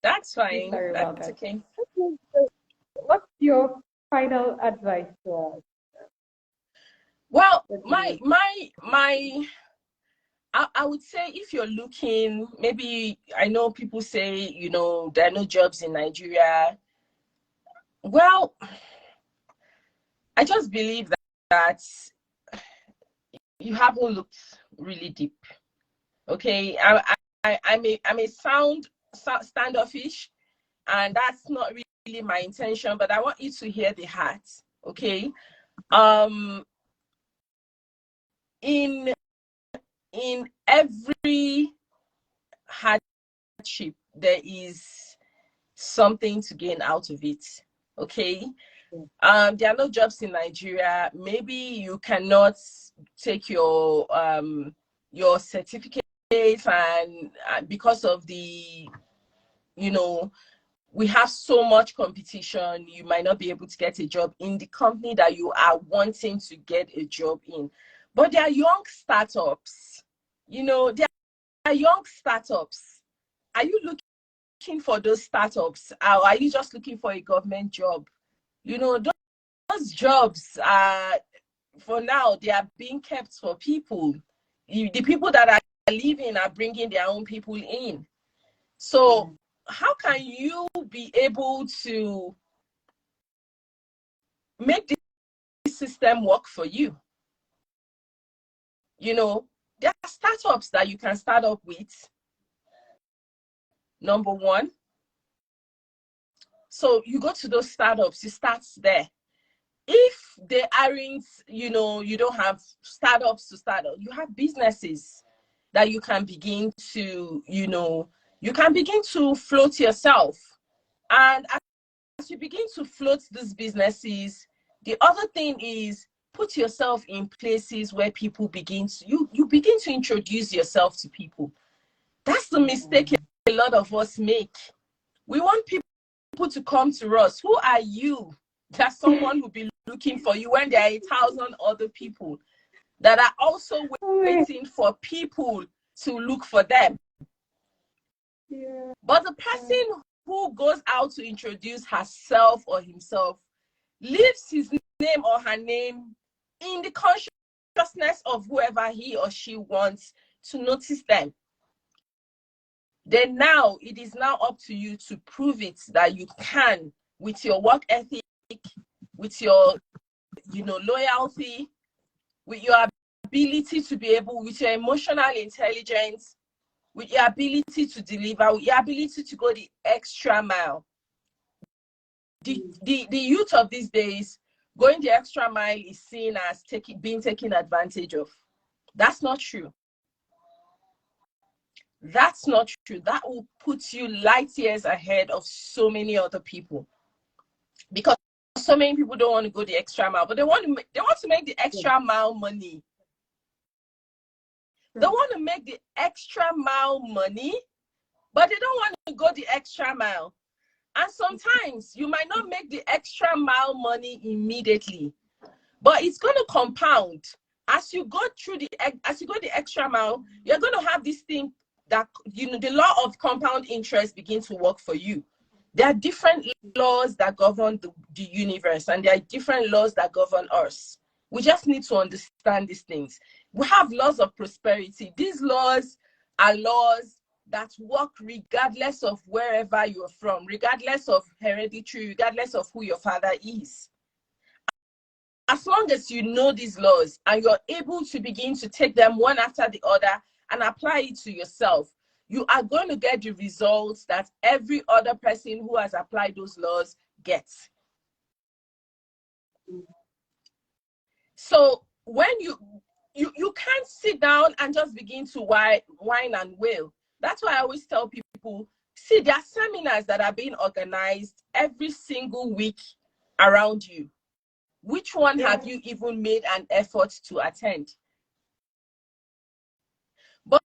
That's So fine. sorry about That's that. okay. Okay, so what's your final advice to us? Well, What do my you- my my I would say, if you're looking, maybe, I know people say, there are no jobs in Nigeria. Well, I just believe that you haven't looked really deep. Okay, I may sound standoffish, and that's not really my intention. But I want you to hear the heart. Okay. In every hardship, there is something to gain out of it. Okay. There are no jobs in Nigeria. Maybe you cannot take your certificate, and because of the, we have so much competition, you might not be able to get a job in the company that you are wanting to get a job in. But there are young startups, there are young startups. Are you looking for those startups, or are you just looking for a government job? Those jobs are, for now, they are being kept for people. The people that are leaving are bringing their own people in. So how can you be able to make this system work for you? There are startups that you can start up with, number one. So you go to those startups, you start there. If they aren't, you don't have startups to start up, you have businesses that you can begin to, you can begin to float yourself. And as you begin to float these businesses, the other thing is put yourself in places where people begin to, you begin to introduce yourself to people. That's the mistake a lot of us make. We want people to come to us. Who are you that someone will be looking for you when there are 1,000 other people that are also waiting for people to look for them? Yeah. But the person who goes out to introduce herself or himself leaves his name or her name in the consciousness of whoever he or she wants to notice them. Then now it is now up to you to prove it that you can, with your work ethic, with your loyalty, with your ability to be able, with your emotional intelligence, with your ability to deliver, with your ability to go the extra mile. The youth of these days, going the extra mile is seen as being taken advantage of. That's not true. That's not true. That will put you light years ahead of so many other people, because so many people don't want to go the extra mile, but they want to make the extra mile money. They want to make the extra mile money, but they don't want to go the extra mile. And sometimes you might not make the extra mile money immediately, but it's going to compound. As you go the extra mile, you're going to have this thing that, the law of compound interest begin to work for you. There are different laws that govern the universe, and there are different laws that govern us. We just need to understand these things. We have laws of prosperity. These laws are laws that work regardless of wherever you're from, regardless of hereditary, regardless of who your father is. As long as you know these laws and you're able to begin to take them one after the other and apply it to yourself, you are going to get the results that every other person who has applied those laws gets. So when you can't sit down and just begin to whine and wail. That's why I always tell people, see, there are seminars that are being organized every single week around you. Which one have you even made an effort to attend? But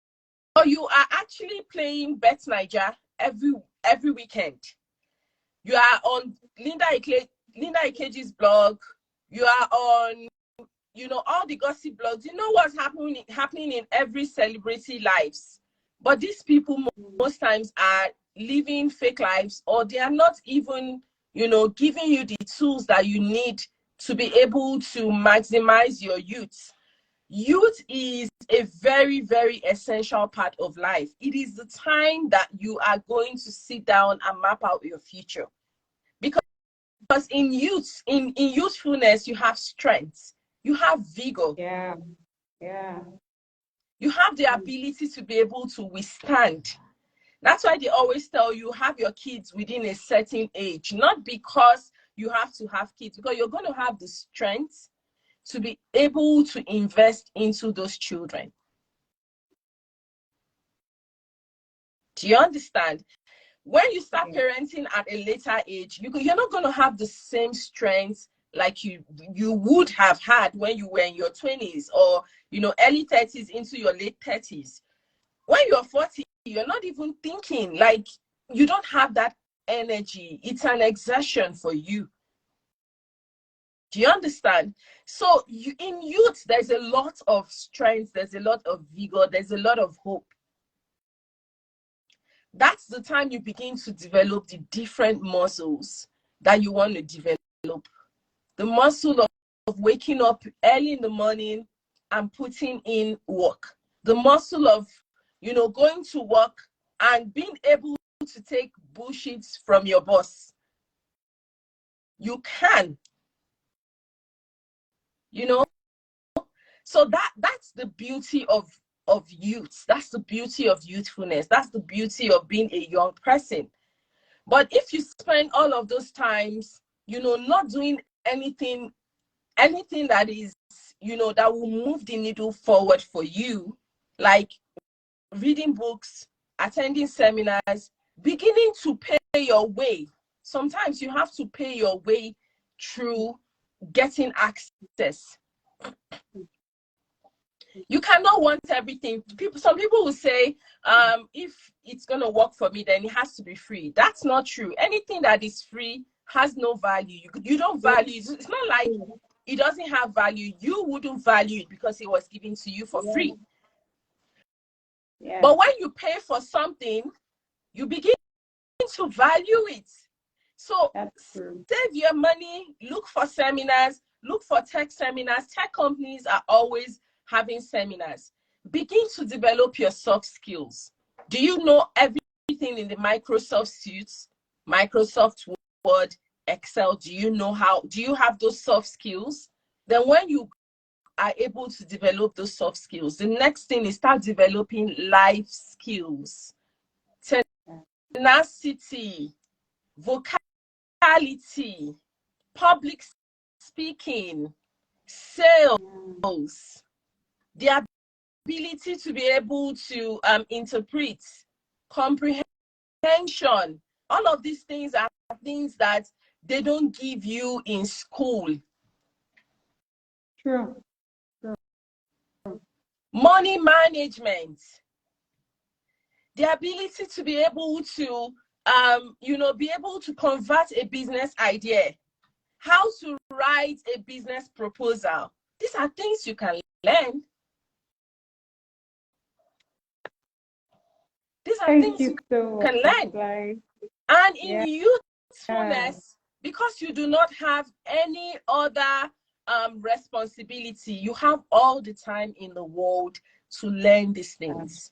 you are actually playing Bet Niger every weekend. You are on Linda Ikeji's blog. You are on, all the gossip blogs. You know what's happening in every celebrity lives. But these people most times are living fake lives, or they are not even, giving you the tools that you need to be able to maximize your youth. Youth is a very, very essential part of life. It is the time that you are going to sit down and map out your future. Because in youthfulness, you have strength, you have vigor. Yeah. You have the ability to be able to withstand. That's why they always tell you, have your kids within a certain age, not because you have to have kids, because you're going to have the strength to be able to invest into those children. Do you understand? When you start parenting at a later age, you're not going to have the same strength like you would have had when you were in your 20s, or early 30s into your late 30s. When you're 40, you're not even thinking, like, you don't have that energy. It's an exertion for you. Do you understand? So in youth, there's a lot of strength, there's a lot of vigor, there's a lot of hope. That's the time you begin to develop the different muscles that you want to develop. The muscle of waking up early in the morning and putting in work. The muscle of, going to work and being able to take bullshits from your boss. You can. So that's the beauty of youth. That's the beauty of youthfulness. That's the beauty of being a young person. But if you spend all of those times, not doing anything that is, that will move the needle forward for you, like reading books, attending seminars, beginning to pay your way. Sometimes you have to pay your way through getting access. You cannot want everything. Some people will say, if it's going to work for me, then it has to be free. That's not true. Anything that is free has no value. You don't value it. It's not like it doesn't have value. You wouldn't value it because it was given to you for free. Yeah. But when you pay for something, you begin to value it. So save your money, look for seminars, look for tech seminars. Tech companies are always having seminars. Begin to develop your soft skills. Do you know everything in the Microsoft suites, Microsoft Word, Excel? Do you have those soft skills? Then when you are able to develop those soft skills, the next thing is start developing life skills. Tenacity, vocality, public speaking, sales, the ability to be able to interpret, comprehension. All of these things are things that they don't give you in school. True. Money management, the ability to be able to be able to convert a business idea, how to write a business proposal. These are things you can learn. These are things you can learn. And in youthfulness, because you do not have any other responsibility, you have all the time in the world to learn these things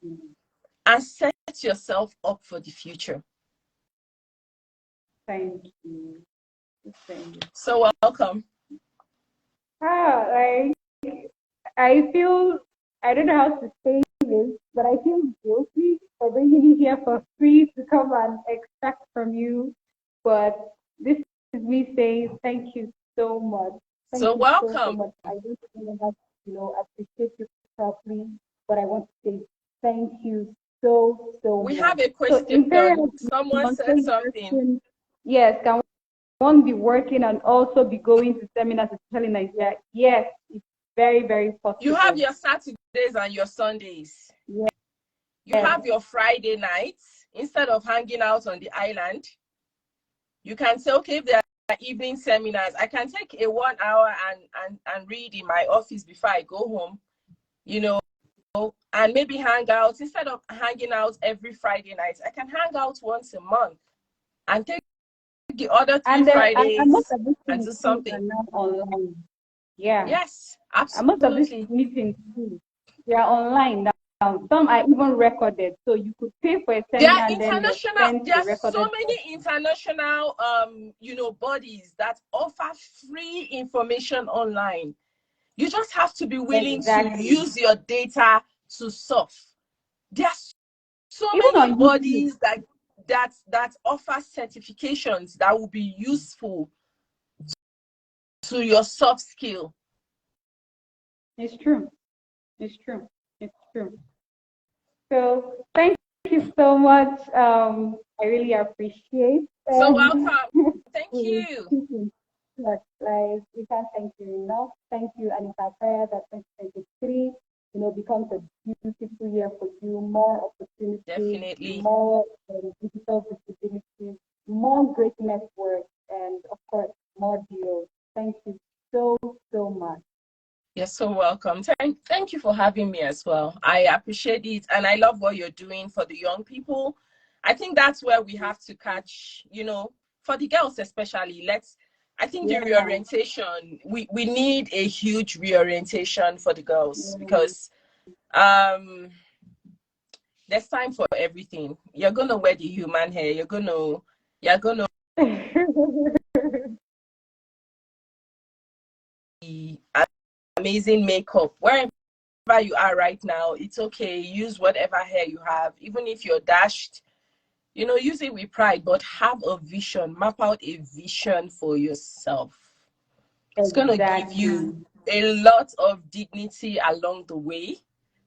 and set yourself up for the future. Thank you. So welcome. I don't know how to say this, but I feel guilty for bringing you here for free to come and extract from you. But this is me saying thank you so much. So welcome. So much. I don't even have to, appreciate you properly, but I want to say thank you so much. We have a question. So someone said something. Yes, can one be working and also be going to seminars, especially in Nigeria? Yes, it's very, very possible. You have your Saturdays and your Sundays. Yeah. You have your Friday nights. Instead of hanging out on the island, you can say, okay, if there are evening seminars, I can take a 1 hour and read in my office before I go home, and maybe hang out. Instead of hanging out every Friday night, I can hang out once a month and take the other 3 Fridays and do something. Online. Yeah. Yes, absolutely. And most of these meetings too, they are online now. Some are even recorded, so you could pay for a seminar. There are so many international, bodies that offer free information online. You just have to be willing to use your data to surf. There are so many bodies that offer certifications that will be useful to your soft skill. It's true. It's true. It's true. So thank you so much. I really appreciate So welcome. Thank we you. keep in touch. Like we can't thank you enough. Thank you, and it's our prayer that 2023, becomes a beautiful year for you. More opportunities, Definitely. more digital visibility, more great network, and of course, more deals. Thank you so much. You're so welcome. Thank you for having me as well. I appreciate it. And I love what you're doing for the young people. I think that's where we have to catch, for the girls especially. I think the reorientation, we need a huge reorientation for the girls because there's time for everything. You're gonna wear the human hair, you're gonna amazing makeup. Wherever you are right now, it's okay. Use whatever hair you have, even if you're dashed, use it with pride, but have a vision, map out a vision for yourself. It's going to give you a lot of dignity along the way,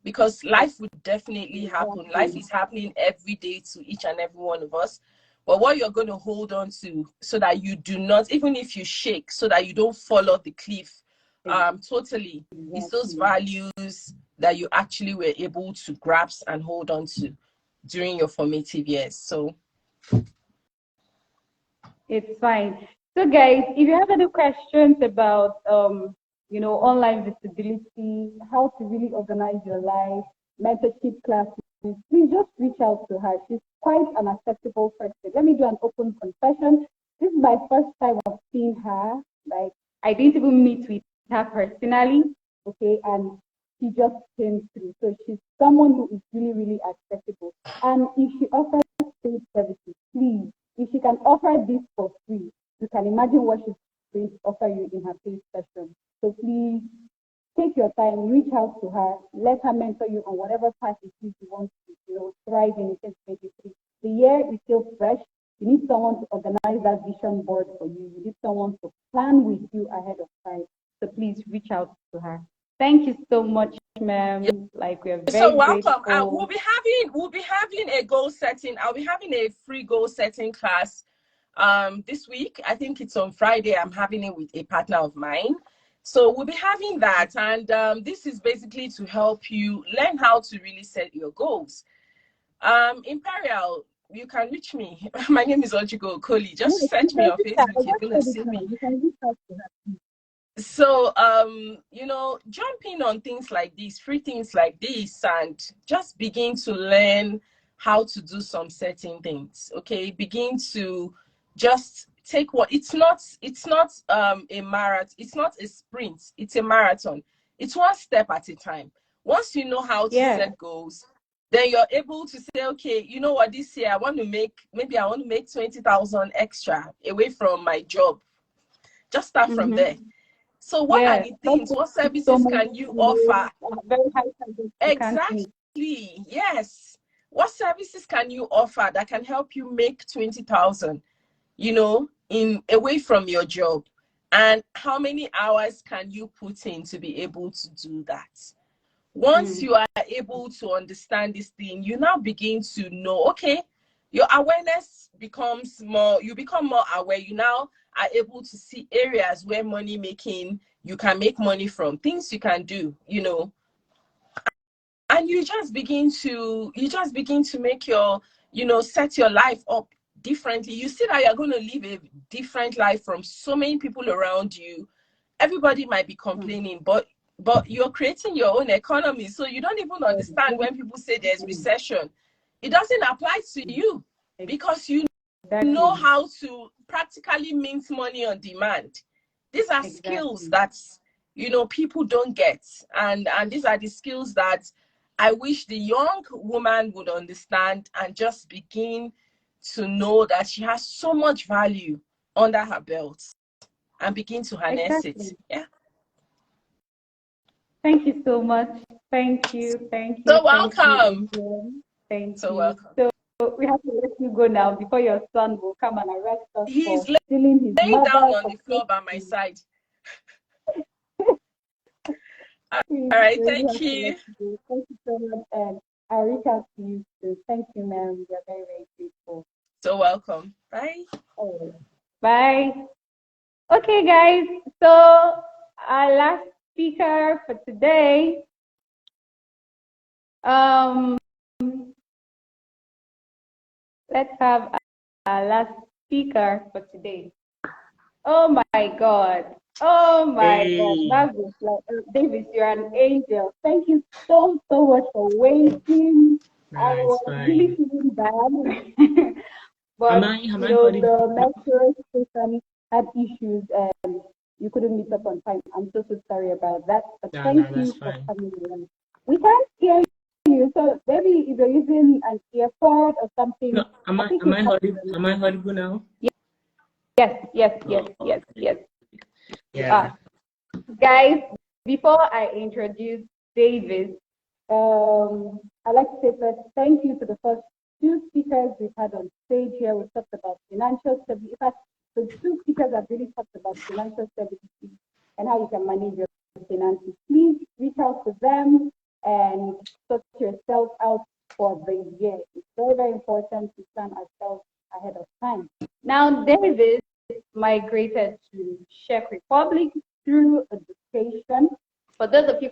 because life would definitely happen. Life is happening every day to each and every one of us. But what you're going to hold on to so that you do not, even if you shake, so that you don't fall off the cliff totally, is those values that you actually were able to grasp and hold on to during your formative years. So it's fine. So guys, if you have any questions about online visibility, how to really organize your life, mentorship classes, please just reach out to her. She's quite an accessible person. Let me do an open confession. This is my first time of seeing her. Like, I didn't even meet with her personally, okay, and she just came through. So she's someone who is really, really accessible. And if she offers paid services, please, if she can offer this for free, you can imagine what she's going to offer you in her paid session. So please take your time, reach out to her, let her mentor you on whatever path it is you want to thrive in 2023. The year is still fresh. You need someone to organize that vision board for you. You need someone to plan with you ahead of time. So please reach out to her. Thank you so much, ma'am. Like, we're very so welcome. grateful. We'll be having a goal setting. I'll be having a free goal setting class this week. I think it's on Friday. I'm having it with a partner of mine. So we'll be having that, and this is basically to help you learn how to really set your goals. Imperial, you can reach me. My name is Ojigo Okoli. Just search me on Facebook. You're gonna see me. So jumping on things like these, free things like this, and just begin to learn how to do some certain things. Okay, begin to just take what it's not a marathon, it's not a sprint, it's a marathon. It's one step at a time. Once you know how to set goals, then you're able to say, okay, you know what, this year I want to make 20,000 extra away from my job. Just start from there. So what are the things, what services can you offer? Exactly, yes. What services can you offer that can help you make 20,000, in away from your job? And how many hours can you put in to be able to do that? Once you are able to understand this thing, you now begin to know, okay, your awareness becomes more, you become more aware. You now are able to see areas where you can make money from, things you can do, and you just begin to make your, set your life up differently. You see that you're going to live a different life from so many people around you. Everybody might be complaining, but you're creating your own economy. So you don't even understand when people say there's recession. It doesn't apply to you because you know how to practically mint money on demand. These are skills that, people don't get. And these are the skills that I wish the young woman would understand and just begin to know that she has so much value under her belt and begin to harness it. Yeah. Thank you so much. Thank you. So welcome. Thank you. Welcome. So we have to let you go now before your son will come and arrest us. He's for stealing his laying down on the floor by my side. We All right, really thank have to let you. you go. Thank you so much, and I'll reach out to you soon. Thank you, ma'am. We are very, very grateful. So welcome. Bye. Oh, bye. Okay, guys. So our last speaker for today. Um, let's have our last speaker for today. Oh my God. Oh my God. Hey, That's just like, Davis, you're an angel. Thank you so, so much for waiting. I nah, it's was really fine. feeling bad. Am But, I am you I know, audible the now? metro station had issues and you couldn't meet up on time. I'm so, so sorry about that. But Nah, thank nah, that's you for fine. coming in. We can't hear you. So maybe if you're using an earpod or No, something, am I I think am it's I audible? possible. Am I audible now? Yes, yes, yes, Oh, yes, okay. yes, you Yeah. are. Guys, before I introduce David, I'd like to say first thank you to the first two speakers we've had on stage here. We talked about financial stability. In fact, the two speakers have really talked about financial stability and how you can manage your finances. Please reach out to them and sort yourself out for the year. It's very, very important to plan ourselves ahead of time. Now, David migrated to Czech Republic through education. For those of you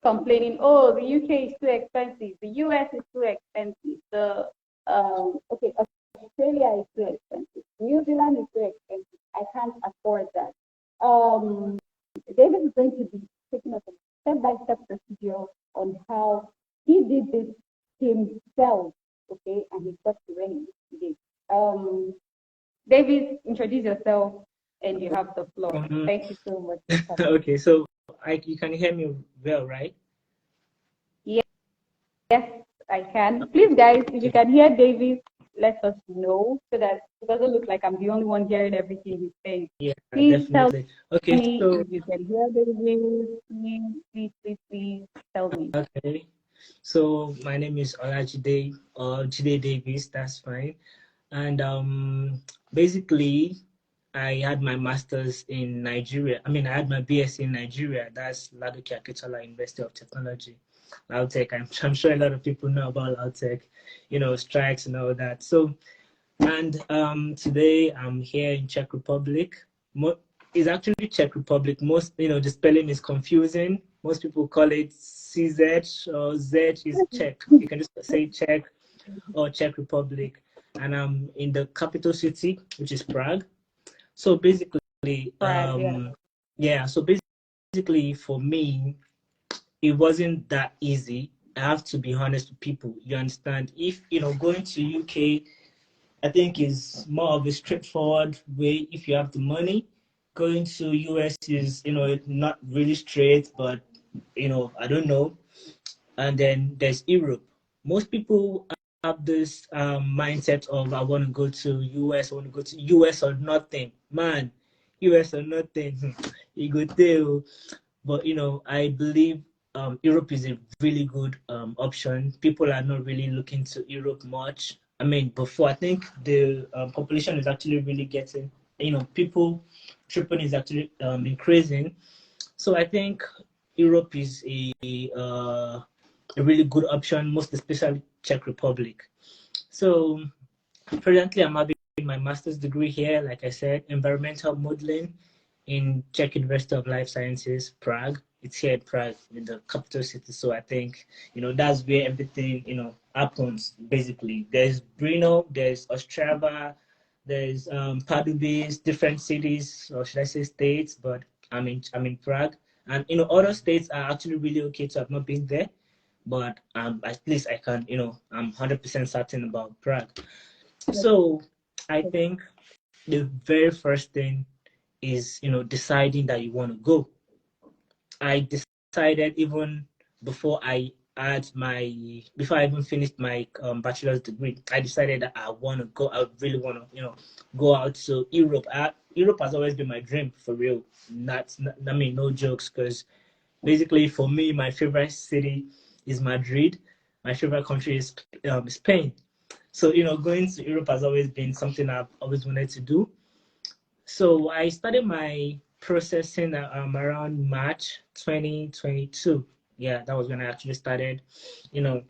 complaining, oh, the UK is too expensive, the US is too expensive, okay, Australia is too expensive, New Zealand is too expensive, I can't afford that. David is going to be taking us a step-by-step procedure on how he did this himself, okay, and he got to where he is today. David, introduce yourself and you have the floor. Um, Thank you so much for coming. okay, so you can hear me well, right? Yes, yes, I can. Please, guys, if you Okay. can hear David, let us know so that it doesn't look like I'm the only one hearing everything he's saying. Yeah, Please tell definitely. Okay, me so if you can hear David. Please tell me. okay. So my name is Olajide or Jide Davis, that's fine. And basically I had my master's in Nigeria. I mean I had my BSc in Nigeria. That's Ladoke Akintola University of Technology. Lautech. I'm sure a lot of people know about Lautech, you know, strikes and all that. So and today I'm here in Czech Republic. It's actually Czech Republic. Most, you know, the spelling is confusing. Most people call it CZ or Z is Czech. You can just say Czech or Czech Republic. And I'm in the capital city, which is Prague. So basically, Prague, yeah. yeah, so basically for me, it wasn't that easy. I have to be honest with people. You understand? If, you know, going to UK, I think is more of a straightforward way if you have the money. Going to US is, you know, not really straight, but you know, I don't know. And then there's Europe. Most people have this mindset of I want to go to US, I want to go to US or nothing. Man, US or nothing. You go there. But you know, I believe Europe is a really good option. People are not really looking to Europe much. I mean, before I think the population is actually really getting, you know, people tripping is actually increasing. So I think Europe is a really good option, most especially Czech Republic. So presently, I'm having my master's degree here, like I said, environmental modeling in Czech University of Life Sciences, Prague. It's here in Prague, in the capital city. So I think, you know, that's where everything, you know, happens, basically. There's Brno, there's Ostrava, there's Pardubice, different cities, or should I say states, but I'm in Prague. And, you know, other states are actually really okay to have not been there. But at least I can, you know, I'm 100% certain about Prague. So I think the very first thing is, you know, deciding that you want to go. I decided even before I had my before I even finished my bachelor's degree, I decided that I want to go. I really want to, you know, go out to Europe. Europe has always been my dream, for real. Not I mean, no jokes, because basically for me, my favorite city is Madrid. My favorite country is Spain. So, you know, going to Europe has always been something I've always wanted to do. So I started my processing around March 2022. Yeah, that was when I actually started. You know,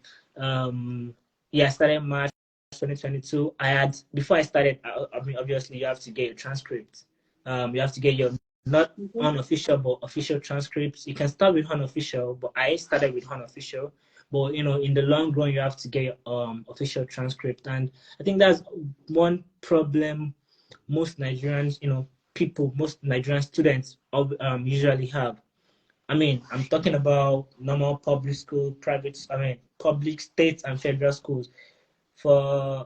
yeah, I started March 2022. I had before I started. I mean, obviously, you have to get your transcript. You have to get your not unofficial but official transcripts. You can start with unofficial, but I started with unofficial. But in the long run, you have to get your official transcript, and I think that's one problem most Nigerians, most Nigerian students usually have. I mean, I'm talking about normal public school, public, state, and federal schools. For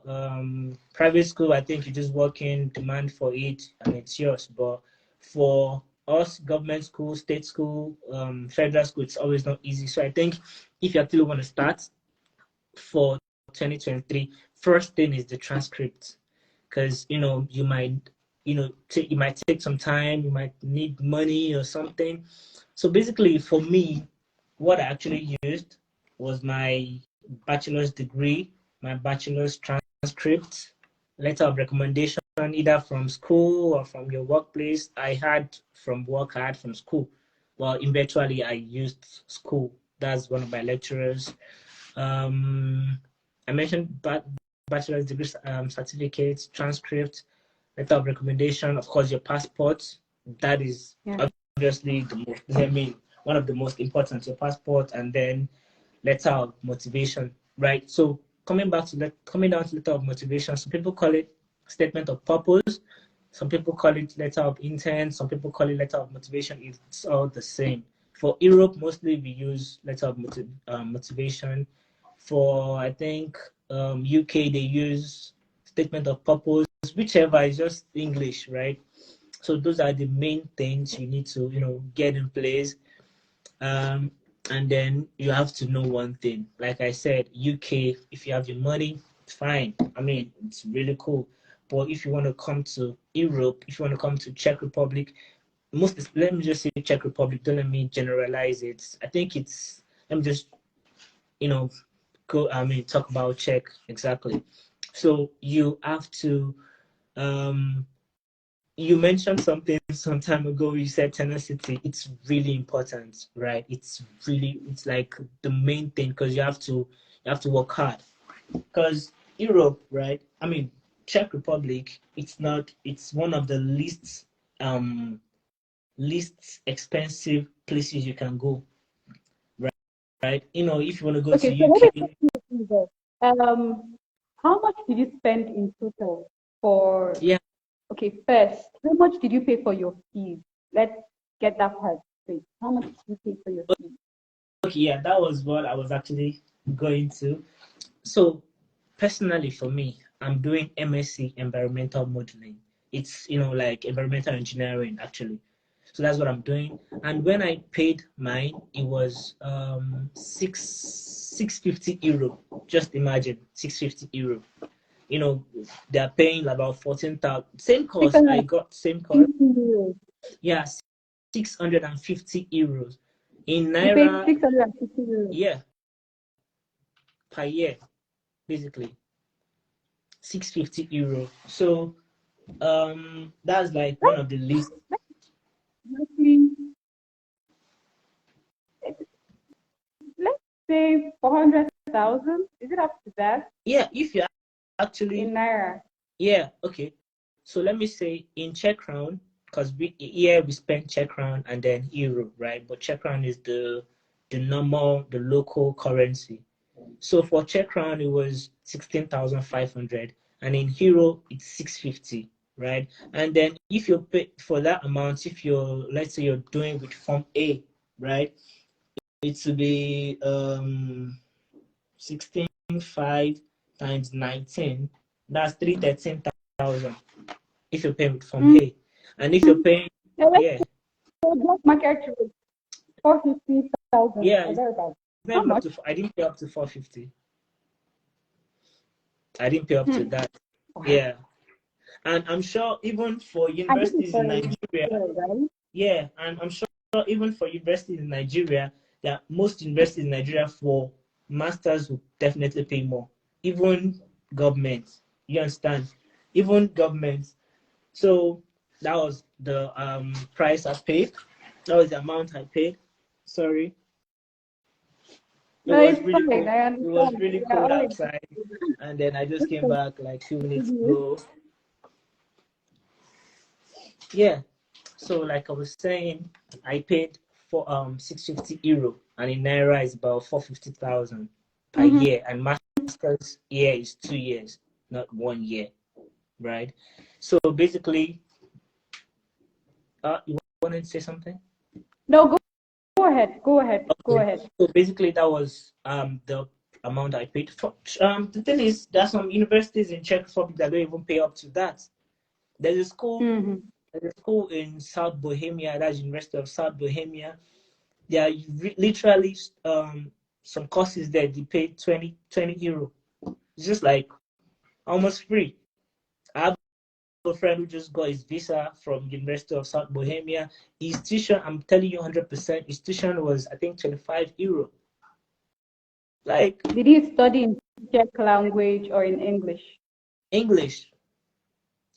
private school, I think you just work in, demand for it, and it's yours. But for us, government school, state school, federal school, it's always not easy. So I think if you actually want to start for 2023, first thing is the transcript, because you might it might take some time, you might need money or something. So basically, for me, what I actually used was my bachelor's degree, my bachelor's transcript, letter of recommendation, either from school or from your workplace. I had from work, I had from school. Well, eventually I used school. That's one of my lecturers. I mentioned bachelor's degree certificates, transcript, letter of recommendation, of course, your passport. That is obviously one of the most important, your passport, and then letter of motivation, right? So coming down to letter of motivation, some people call it statement of purpose, some people call it letter of intent, some people call it letter of motivation. It's all the same. For Europe, mostly we use letter of motivation. For I think UK, they use statement of purpose, whichever is just English, right? So those are the main things you need to get in place. And then you have to know one thing. Like I said, UK, if you have your money, fine. I mean, it's really cool. But if you want to come to Europe, if you want to come to Czech Republic, let me just say Czech Republic, don't let me generalize it. I think let me just, talk about Czech exactly. So you have to, you mentioned something some time ago. You said tenacity. It's really important, right? It's like the main thing, because you have to work hard. Because Europe, right? I mean, Czech Republic. It's one of the least expensive places you can go, right? If you want to go to Okay, so UK. let me ask you this. How much did you spend in total for? Yeah. Okay, first, how much did you pay for your fees? Let's get that part straight. How much did you pay for your fees? Okay, yeah, that was what I was actually going to. So, personally, for me, I'm doing MSc Environmental Modeling. It's like environmental engineering actually. So that's what I'm doing. And when I paid mine, it was 650 euro. Just imagine 650 euro. They're paying about 14,000. Same course I got, same course. Yeah, 650 euros. In naira, 650 euros. yeah, per year, basically 650 euro. So that's like one of the least. Let's say 400,000. Is it up to that? Yeah, if you actually in naira. Yeah, okay. So let me say in Czech crown, because we spend Czech crown and then euro, right? But Czech crown is the local currency. So for Czech crown, it was 16,500, and in euro, it's 650, right? And then if you pay for that amount, let's say you're doing with Form A, right? It will be 16,500 times 19. That's 313,000 if you're paying with Form A. And if you're paying, market rate 450,000. Yeah, I didn't pay up to 450. I didn't pay up to that. Wow. Yeah. And I'm sure even for universities in Nigeria, right? Yeah, and I'm sure even for universities in Nigeria, that most universities in Nigeria for masters will definitely pay more. Even government, you understand? Even government. So that was the price I paid. That was the amount I paid. Sorry. It No, was it's really fine. cold. I It was understand. really We are cold all outside, and then I just came back like 2 minutes ago. Yeah. So like I was saying, I paid for 650 euro, and in naira is about 450,000 per Mhm. year, and master's year is 2 years, not 1 year, right? So basically, you wanted to say something? No, go ahead. Go ahead. Go Okay. ahead. So basically, that was the amount I paid for. The thing is, there's some universities in Czech Republic that don't even pay up to that. There's a school. Mm-hmm. There's a school in South Bohemia. That's University of South Bohemia. There are literally some courses there they pay 20 euro. It's just like almost free. I have a friend who just got his visa from University of South Bohemia. His tuition, I'm telling you 100%, his tuition was I think 25 euro. Like Did you study in Czech language or in English? English.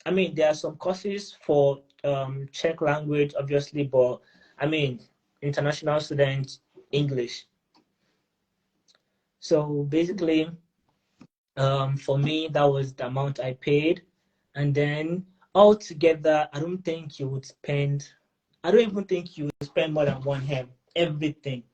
I mean, there are some courses for Czech language, obviously, but I mean, international students, English. So basically, for me, that was the amount I paid. And then altogether, I don't even think you would spend more than one hem, everything.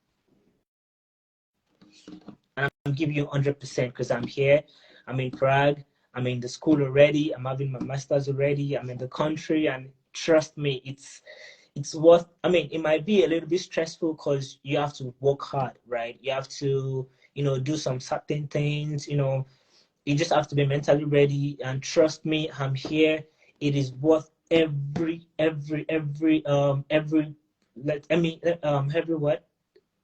And I'm giving you 100% because I'm here. I'm in Prague. I'm in the school already. I'm having my master's already. I'm in the country, and trust me, it's worth. I mean, it might be a little bit stressful because you have to work hard, right? You have to, do some certain things. You just have to be mentally ready. And trust me, I'm here. It is worth every. Every what?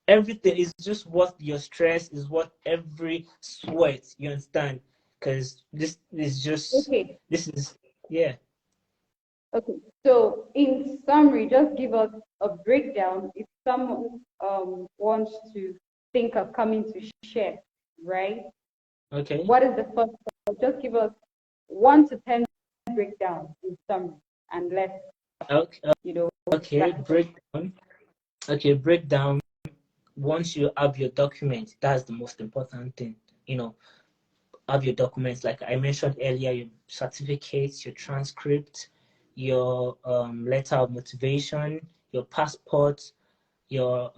Everything is just worth your stress, is worth every sweat, you understand? Because Okay. this is yeah. Okay. So, in summary, just give us a breakdown if someone wants to think of coming to share, right? Okay. What is the first step? Just give us 1 to 10 breakdown in summary, and let's, Okay. you know, Okay. wrap it up. Breakdown. Okay, breakdown. Once you have your document, that's the most important thing. You know, have your documents like I mentioned earlier, your certificates, your transcript, your letter of motivation, your passport, your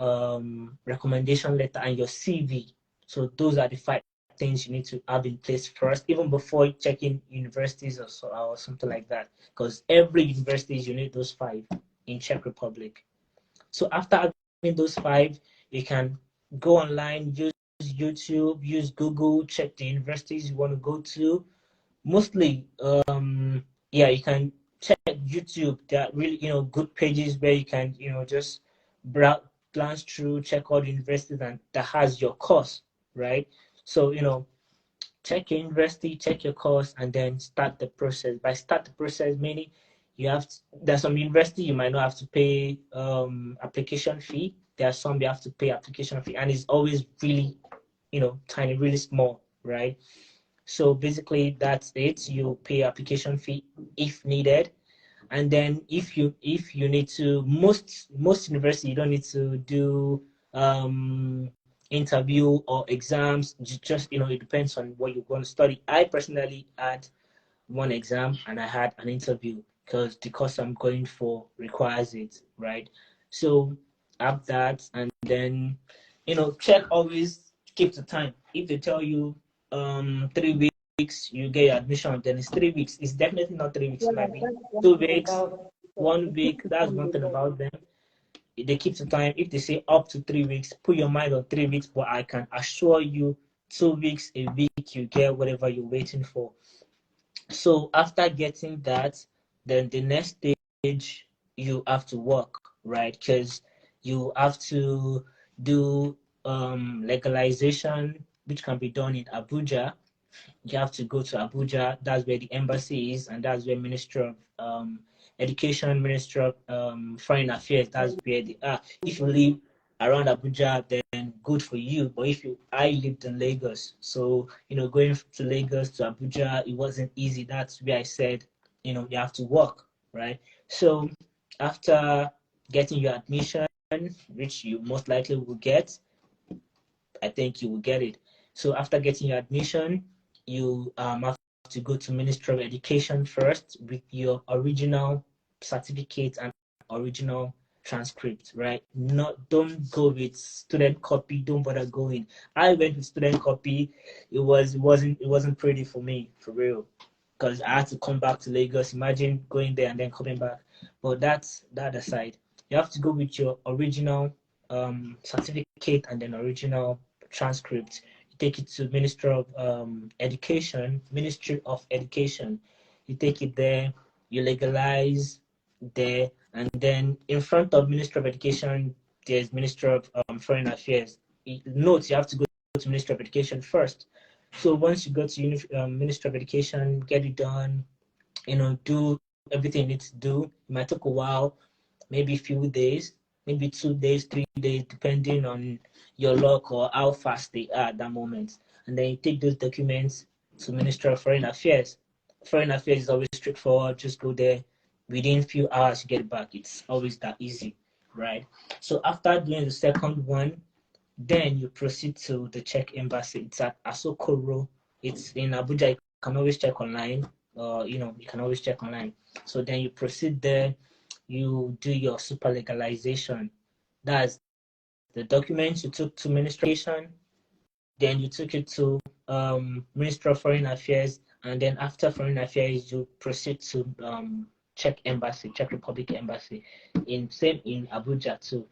recommendation letter, and your CV. So those are the 5 things you need to have in place first, even before checking universities or something like that. Because every university you need those 5 in Czech Republic. So after having those 5, you can go online, use YouTube, use Google, check the universities you want to go to. Mostly, yeah, you can check YouTube. There are really, good pages where you can, just browse, glance through, check all the universities and that has your course, right? So, check your university, check your course, and then start the process. By start the process, meaning there's some university you might not have to pay application fee. There are some you have to pay application fee, and it's always really, tiny, really small, right? So basically, that's it. You pay application fee if needed, and then if you need to, most university you don't need to do interview or exams. Just it depends on what you're going to study. I personally had one exam and I had an interview because the course I'm going for requires it, right? So have that, and then check, always keep the time. If they tell you 3 weeks you get your admission, then it's 3 weeks. It's definitely not 3 weeks. Yeah, It might be that's one 2 thing weeks, about one the week. people That's from one the thing law. about them. They keep the time. If they say up to 3 weeks, put your mind on 3 weeks. But I can assure you, 2 weeks, a week, you get whatever you're waiting for. So after getting that, then the next stage you have to work, right? Because you have to do legalization, which can be done in Abuja. You have to go to Abuja. That's where the embassy is, and that's where Ministry of Education, Ministry of Foreign Affairs. That's where they are. If you live around Abuja, then good for you. But I lived in Lagos, so going to Lagos to Abuja, it wasn't easy. That's where I said, you have to work, right? So after getting your admission, which you most likely will get, I think you will get it. So after getting your admission, you have to go to Ministry of Education first with your original certificate and original transcript, right? Not don't go with student copy. Don't bother going. I went with student copy. It wasn't pretty for me, for real, because I had to come back to Lagos. Imagine going there and then coming back. But that's that aside. You have to go with your original certificate and then original transcript. You take it to Ministry of Education. You take it there, you legalize there, and then in front of Ministry of Education, there's Ministry of Foreign Affairs. Note, you have to go to Ministry of Education first. So once you go to Ministry of Education, get it done, do everything you need to do. It might take a while, maybe a few days, maybe 2 days, 3 days, depending on your luck or how fast they are at that moment. And then you take those documents to Ministry of Foreign Affairs. Foreign Affairs is always straightforward. Just go there. Within a few hours, you get it back. It's always that easy, right? So after doing the second one, then you proceed to the Czech embassy. It's at Asokoro. It's in Abuja. You can always check online. You can always check online. So then you proceed there. You do your super legalization. That's the documents you took to ministration. Then you took it to Ministry of Foreign Affairs, and then after Foreign Affairs, you proceed to Czech embassy, Czech Republic embassy, in Abuja too.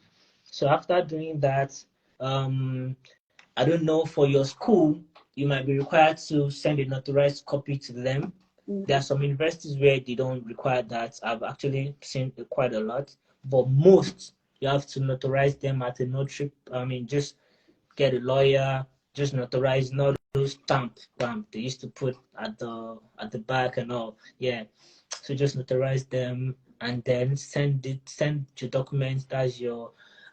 So after doing that, I don't know, for your school, you might be required to send a notarized copy to them. There are some universities where they don't require that. I've actually seen it quite a lot, but most you have to notarize them at a notary. Just get a lawyer, just notarize, not those stamp they used to put at the back and all. Yeah, so just notarize them and then send your documents. That's your.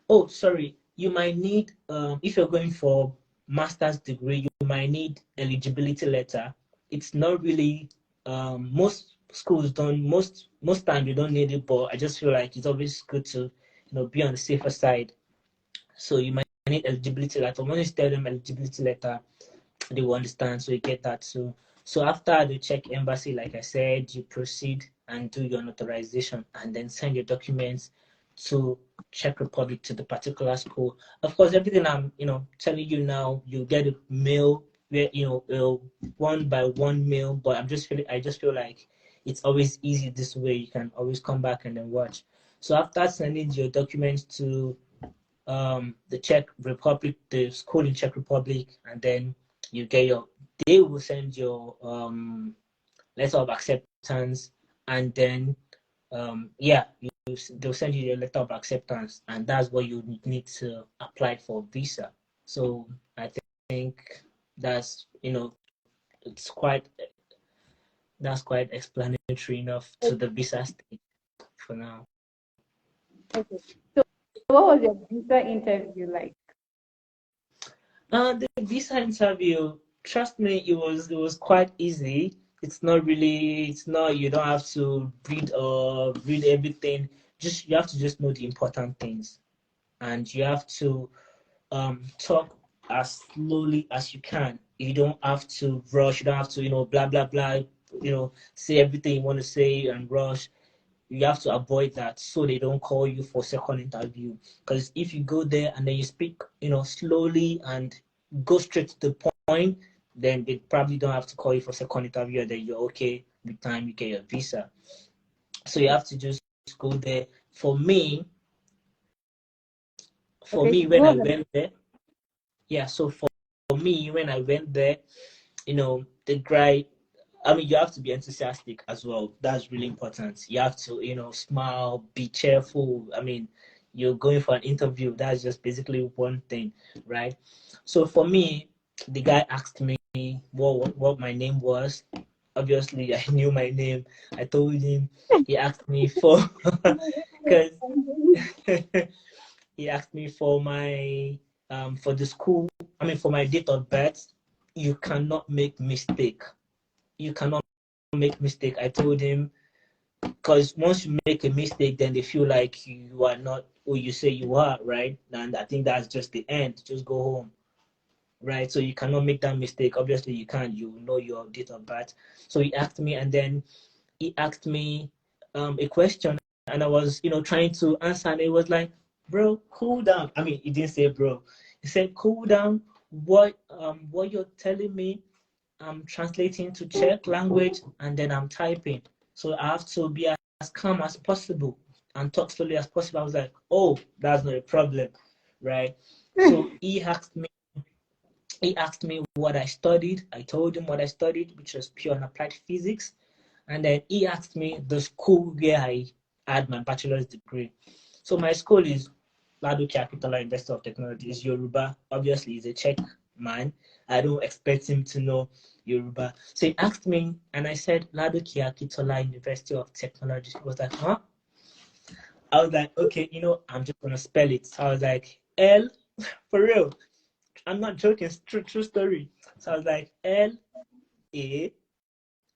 Oh, sorry. You might need, if you're going for master's degree, you might need eligibility letter. It's not really, most schools don't, most time you don't need it, but I just feel like it's always good to, be on the safer side. So you might need eligibility letter. When you tell them eligibility letter, they will understand. So you get that too. So after the Czech embassy, like I said, you proceed and do your notarization and then send your documents to Czech Republic, to the particular school. Of course, everything I'm telling you now, you get a mail where one by one mail. But I just feel like it's always easy this way. You can always come back and then watch. So after sending your documents to the Czech Republic, the school in Czech Republic, and then they will send your letter of acceptance, and then they'll send you your letter of acceptance, and that's what you need to apply for visa. So I think that's that's quite explanatory enough to the visa stage for now. Okay. So what was your visa interview like? The visa interview, trust me, it was quite easy. You don't have to read everything. You have to just know the important things, and you have to talk as slowly as you can. You don't have to rush. You don't have to blah blah blah. Say everything you want to say and rush. You have to avoid that, so they don't call you for second interview. Because if you go there and then you speak slowly and go straight to the point, then they probably don't have to call you for second interview, and then you're okay with time you get your visa. So you have to just go there. For me, when I went there, so for me when I went there, the guy, you have to be enthusiastic as well. That's really important. You have to, smile, be cheerful. You're going for an interview. That's just basically one thing, right? So for me, the guy asked me what my name was. Obviously, I knew my name. I told him. He asked me for because he asked me for my for the school. For my date of birth. You cannot make mistake. You cannot make mistake. I told him because once you make a mistake, then they feel like you are not who you say you are, right? And I think that's just the end. Just go home, right? So you cannot make that mistake. Obviously, you can't. You know your date of birth. So he asked me, and then he asked me a question, and I was, trying to answer, and it was like, bro, cool down. I mean, he didn't say bro. He said, cool down. What you're telling me, I'm translating to Czech language, and then I'm typing. So I have to be as calm as possible and talk slowly as possible. I was like, oh, that's not a problem, right? So he asked me what I studied. I told him what I studied, which was pure and applied physics. And then he asked me the school where I had my bachelor's degree. So my school is Ladoke Akitola University of Technology. It's Yoruba. Obviously, he's a Czech man. I don't expect him to know Yoruba. So he asked me, and I said, Ladoke Akitola University of Technology. He was like, huh? I was like, okay, I'm just going to spell it. So I was like, L, for real. I'm not joking. It's true story. So I was like, L-A.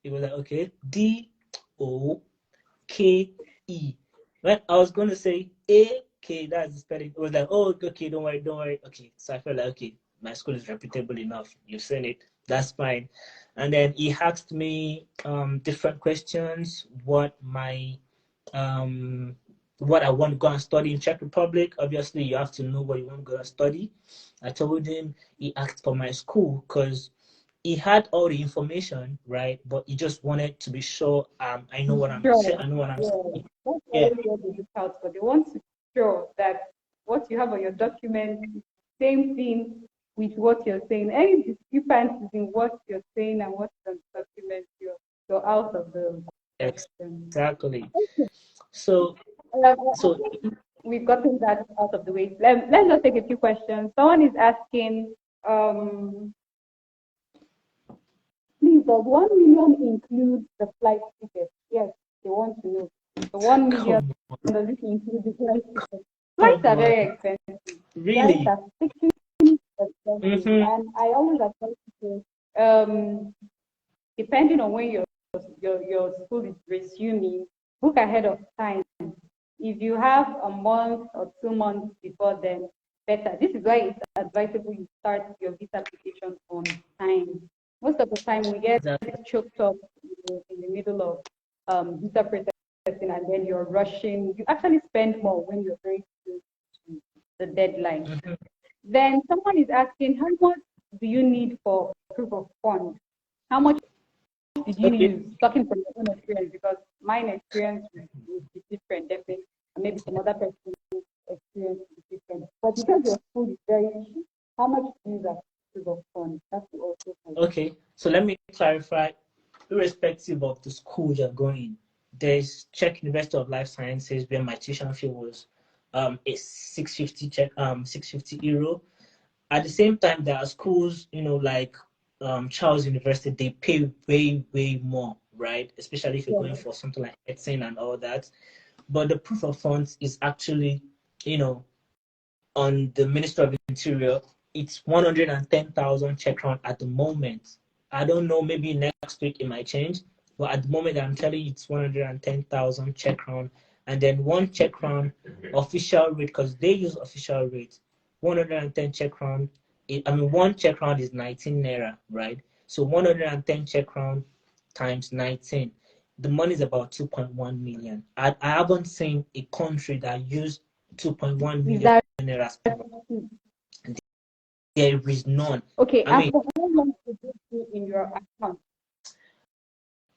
It was like, okay, D-O-K-E. When I was going to say A-K, that's the spelling. It was like, oh, okay, don't worry. Okay, so I felt like, okay, my school is reputable enough. You've seen it. That's fine. And then he asked me different questions, what I want to go and study in Czech Republic. Obviously, you have to know what you want to go and study. I told him. He asked for my school because he had all the information, right? But he just wanted to be sure I know what I'm saying. Sure. I know what I'm saying. That's Yeah, already what they look out for. They want to show that what you have on your document is the same thing with what you're saying. Any discrepancies in what you're saying and what's on the document, you're out of the question. exactly. So, I so think we've gotten that out of the way. Let's just take a few questions. Someone is asking, please, does 1 million include the flight ticket? Yes, they want to know. The 1 million, come on, does it include the flight ticket? Flights come are very on. expensive. Flights Really? are extremely expensive. Mm-hmm. And I always advise people, depending on when your school is resuming, book ahead of time. If you have a month or 2 months before, then better. This is why it's advisable you start your visa application on time. Most of the time, we get Exactly. choked up in the middle of visa processing, and then you're rushing. You actually spend more when you're very close to the deadline. Mm-hmm. Then someone is asking, how much do you need for proof of funds? How much did you Okay. use? Talking from your own experience, because mine experience would be different, definitely, and maybe some other person's experience would be different. But because your school is very cheap, how much do you use as proof of funds? That's also Okay. So let me clarify. Irrespective of the school you're going, there's Czech University of Life Sciences where my tuition fee was it's 650 €650. At the same time, there are schools, like Charles University, they pay way more, right? Especially if you're going for something like medicine and all that. But the proof of funds is actually, on the Ministry of Interior, it's 110,000 Czech crown at the moment. I don't know, maybe next week it might change, but at the moment I'm telling you it's 110,000 Czech crown. And then 1 Czech crown official rate, because they use official rate, 110 Czech crown. 1 Czech crown is 19 naira, right? So 110 Czech crown times 19. The money is about 2.1 million. I haven't seen a country that used 2.1 million naira spend. There is none. okay. I mean, After how long did you do in your account?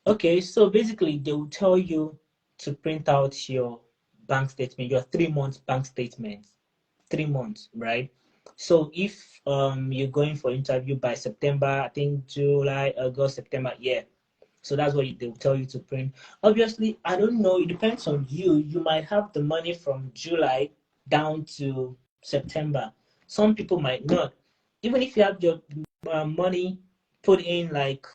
okay, so basically they will tell you to print out your bank statement, your 3 months bank statement. 3 months, right? So if you're going for interview by September, I think July, August, September, yeah. So that's what they'll tell you to print. Obviously, I don't know. It depends on you. You might have the money from July down to September. Some people might not. Even if you have your money put in like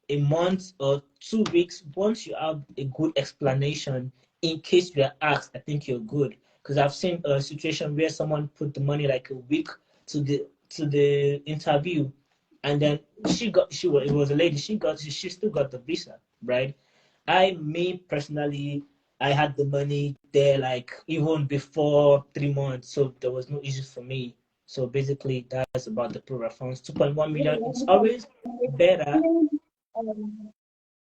a month or 2 weeks, once you have a good explanation, in case you are asked, I think you're good. Because I've seen a situation where someone put the money like a week to the interview, and then it was a lady, she still got the visa, right? Me personally, I had the money there like even before 3 months, so there was no issues for me. So basically, that's about the pro reference. 2.1 million. It's always better. Um,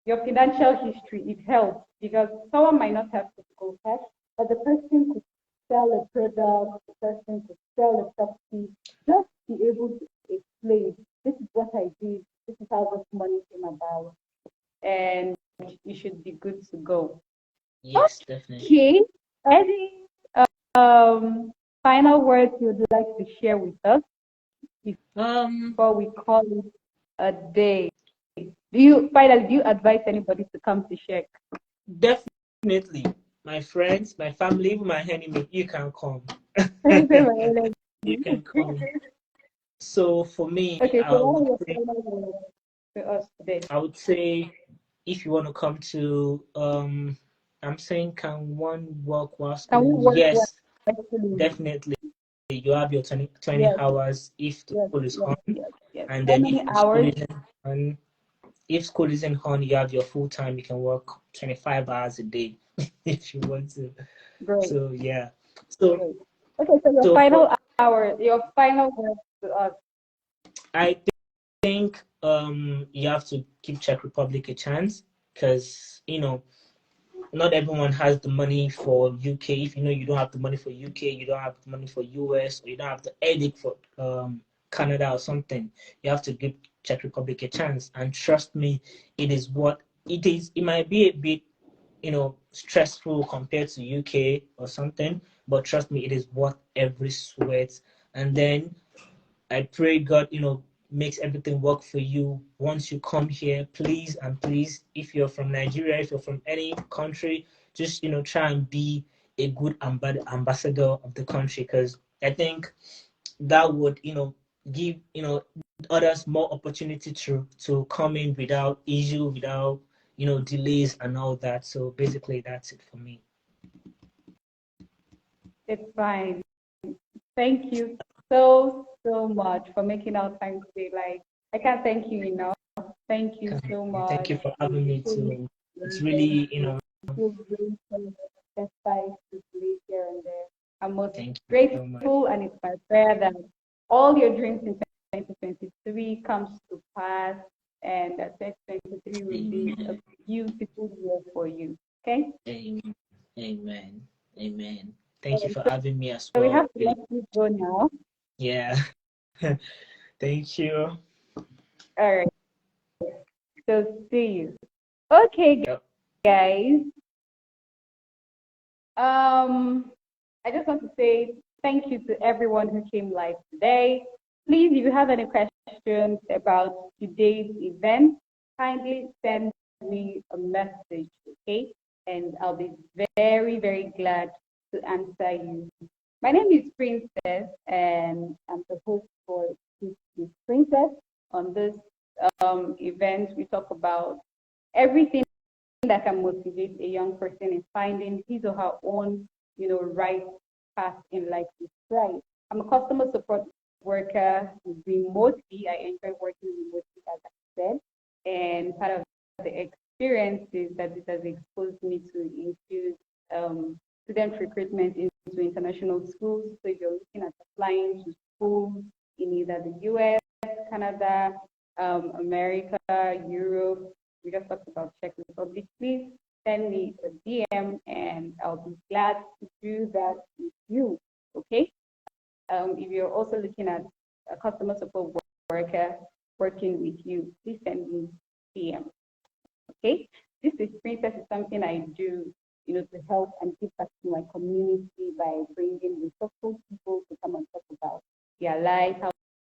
your financial history, it helps because someone might not have physical cash, but the person could sell a product, the person could sell a property, just be able to explain, this is what I did, this is how this money came about, and you should be good to go. Yes, definitely. Okay, any um, final words you'd like to share with us before we call it a day? Do you advise anybody to come to Czech? Definitely. My friends, my family, even my enemy, you can come. You can come. So for me, Okay, so what are your final words to us today? I would say if you want to come to I'm saying can one work while Can we schooling? work Yes, actually? definitely. You have your 20 Yes, hours if the yes, school is yes, on, yes, yes. and How then many if the school hours? isn't on, if school isn't on, you have your full time, you can work 25 hours a day if you want to. Great, So yeah. So great. Okay, so your so for final hour, your final words to us. I think you have to give Czech Republic a chance because not everyone has the money for UK. If you don't have the money for UK, you don't have the money for US, or you don't have the headache for Canada or something. You have to give Czech Republic a chance, and trust me, it is what it is. It might be a bit stressful compared to UK or something, but trust me, it is worth every sweat. And then I pray God, makes everything work for you once you come here. Please and please, if you're from Nigeria, if you're from any country, just try and be a good ambassador of the country, because I think that would give others more opportunity to come in without issue, without delays and all that. So basically, that's it for me. It's fine. Thank you so much for making our time today. Like, I can't thank you enough. Thank you so Thank much. you for having me too. It's And really, feel grateful despite the delays here and there. I'm most thank you so much. grateful, and it's my prayer that all your dreams in 2023 comes to pass, and that 2023 will be a Amen. beautiful year for you. Okay? Amen. Amen. Amen. Thank you So for having me as we well. have to let you go now. Yeah. Thank you. All right. So see you. Okay, Yep. guys. I just want to say thank you to everyone who came live today. Please, if you have any questions about today's event, kindly send me a message, okay? And I'll be very, very glad to answer you. My name is Princess, and I'm the host for this Princess. On this event, we talk about everything that can motivate a young person in finding his or her own, right path in life is right. I'm a customer support worker remotely. I enjoy working remotely, as I said, and part of the experiences that this has exposed me to include student recruitment into international schools. So if you're looking at applying to schools in either the US, Canada, America, Europe, we just talked about Czech Republic, please send me a DM and I'll be glad to do that with you. Okay? If you're also looking at a customer support worker working with you, please send me DM. Okay? This experience is something I do, to help and give back to my community by bringing resourceful people to come and talk about their life, how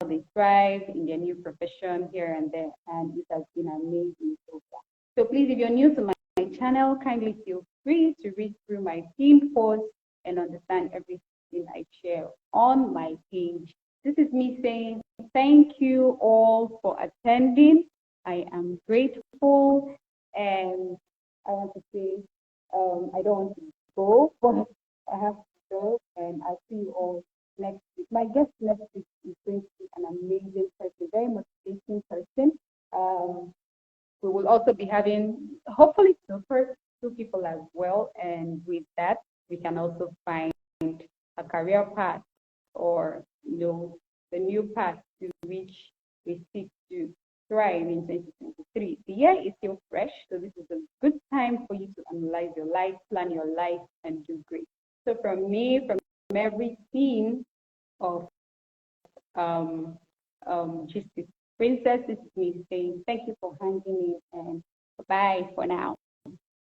they thrive in their new profession here and there, and it has been amazing so far. So please, if you're new to my channel, kindly feel free to read through my team posts and understand everything I share on my page. This is me saying thank you all for attending. I am grateful, and I want to say I don't want to go, but I have to go, and I'll see you all next week. My guest next week is going to be an amazing person, very motivating person. We will also be having, hopefully, super two people as well. And with that, we can also find a career path or, the new path to which we seek to thrive in 2023. The year is still fresh, so this is a good time for you to analyze your life, plan your life, and do great. So from me, from every team of just this princess, this is me saying thank you for hanging in and bye for now.